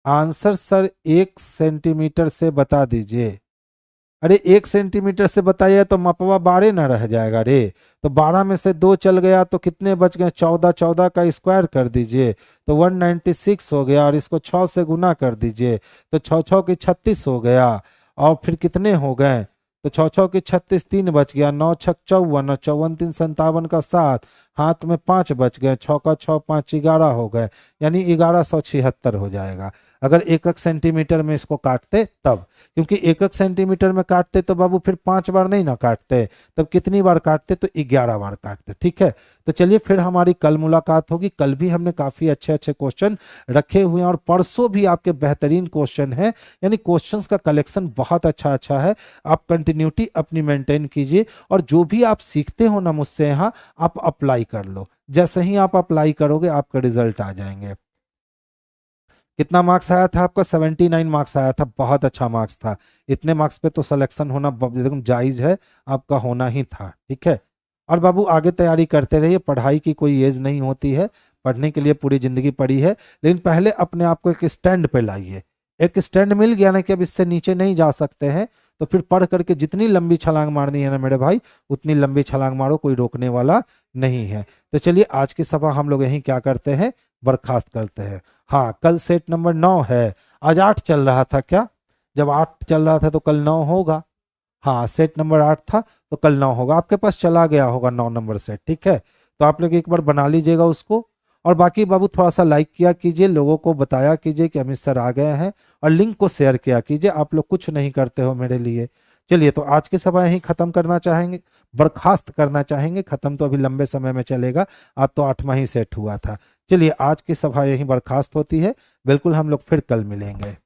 आंसर सर 1 सेंटीमीटर से बता दीजिए। अरे 1 सेंटीमीटर से बताइए तो मपवा 12 ना रह जाएगा रे। तो 12 में से 2 चल गया तो कितने बच गए? 14, 14 का स्क्वायर कर दीजिए तो 196 हो गया, और इसको 6 से गुना कर दीजिए तो 6 6 की 36 हो गया। और फिर कितने हो गए? तो 6 6 की 36, 3 बच गया, 9 6 54 और 54 3 57 का 7, हाथ में 5 बच गए, 6 का 6 5 11 हो गए, यानी 1176 हो जाएगा अगर 1 1 सेंटीमीटर में इसको काटते तब। क्योंकि 1 1 सेंटीमीटर में काटते तो बाबू फिर 5 बार नहीं ना काटते, तब कितनी बार काटते? तो 11 बार काटते। ठीक है, तो चलिए फिर हमारी कल मुलाकात होगी। कल भी हमने काफी अच्छे अच्छे क्वेश्चन रखे हुए हैं और परसों भी आपके बेहतरीन क्वेश्चन हैं, यानी क्वेश्चंस का कलेक्शन बहुत अच्छा अच्छा है। आप कंटिन्यूटी अपनी मेंटेन कीजिए और जो भी आप सीखते हो ना मुझसे यहाँ, आप अप्लाई कर लो। जैसे ही आप अप्लाई करोगे आपका रिजल्ट आ जाएंगे। कितना मार्क्स आया था आपका? 79 मार्क्स आया था, बहुत अच्छा मार्क्स था। इतने मार्क्स पे तो सिलेक्शन होना एकदम जायज है, आपका होना ही था। ठीक है, और बाबू आगे तैयारी करते रहिए, पढ़ाई की कोई एज नहीं होती है, पढ़ने के लिए पूरी जिंदगी पड़ी है। लेकिन पहले अपने आप को एक स्टैंड पे लाइए। एक स्टैंड मिल गया ना कि अब इससे नीचे नहीं जा सकते हैं, तो फिर पढ़ करके जितनी लंबी छलांग मारनी है ना मेरे भाई, उतनी लंबी छलांग मारो, कोई रोकने वाला नहीं है। तो चलिए आज की सभा हम लोग यहीं क्या करते हैं, बर्खास्त करते हैं। हाँ, कल सेट नंबर 9 है। आज 8 चल रहा था क्या? जब 8 चल रहा था तो कल 9 होगा। हाँ, सेट नंबर 8 था तो कल 9 होगा। आपके पास चला गया होगा 9 नंबर सेट। ठीक है, तो आप लोग एक बार बना लीजिएगा उसको। और बाकी बाबू थोड़ा सा लाइक किया कीजिए, लोगों को बताया कीजिए कि अमित सर आ गए हैं, और लिंक को शेयर किया कीजिए। आप लोग कुछ नहीं करते हो मेरे लिए। चलिए, तो आज की सभा यहीं खत्म करना चाहेंगे, बर्खास्त करना चाहेंगे। खत्म तो अभी लंबे समय में चलेगा, आज तो 8वां ही सेट हुआ था। चलिए आज की सभा यहीं बर्खास्त होती है। बिल्कुल हम लोग फिर कल मिलेंगे।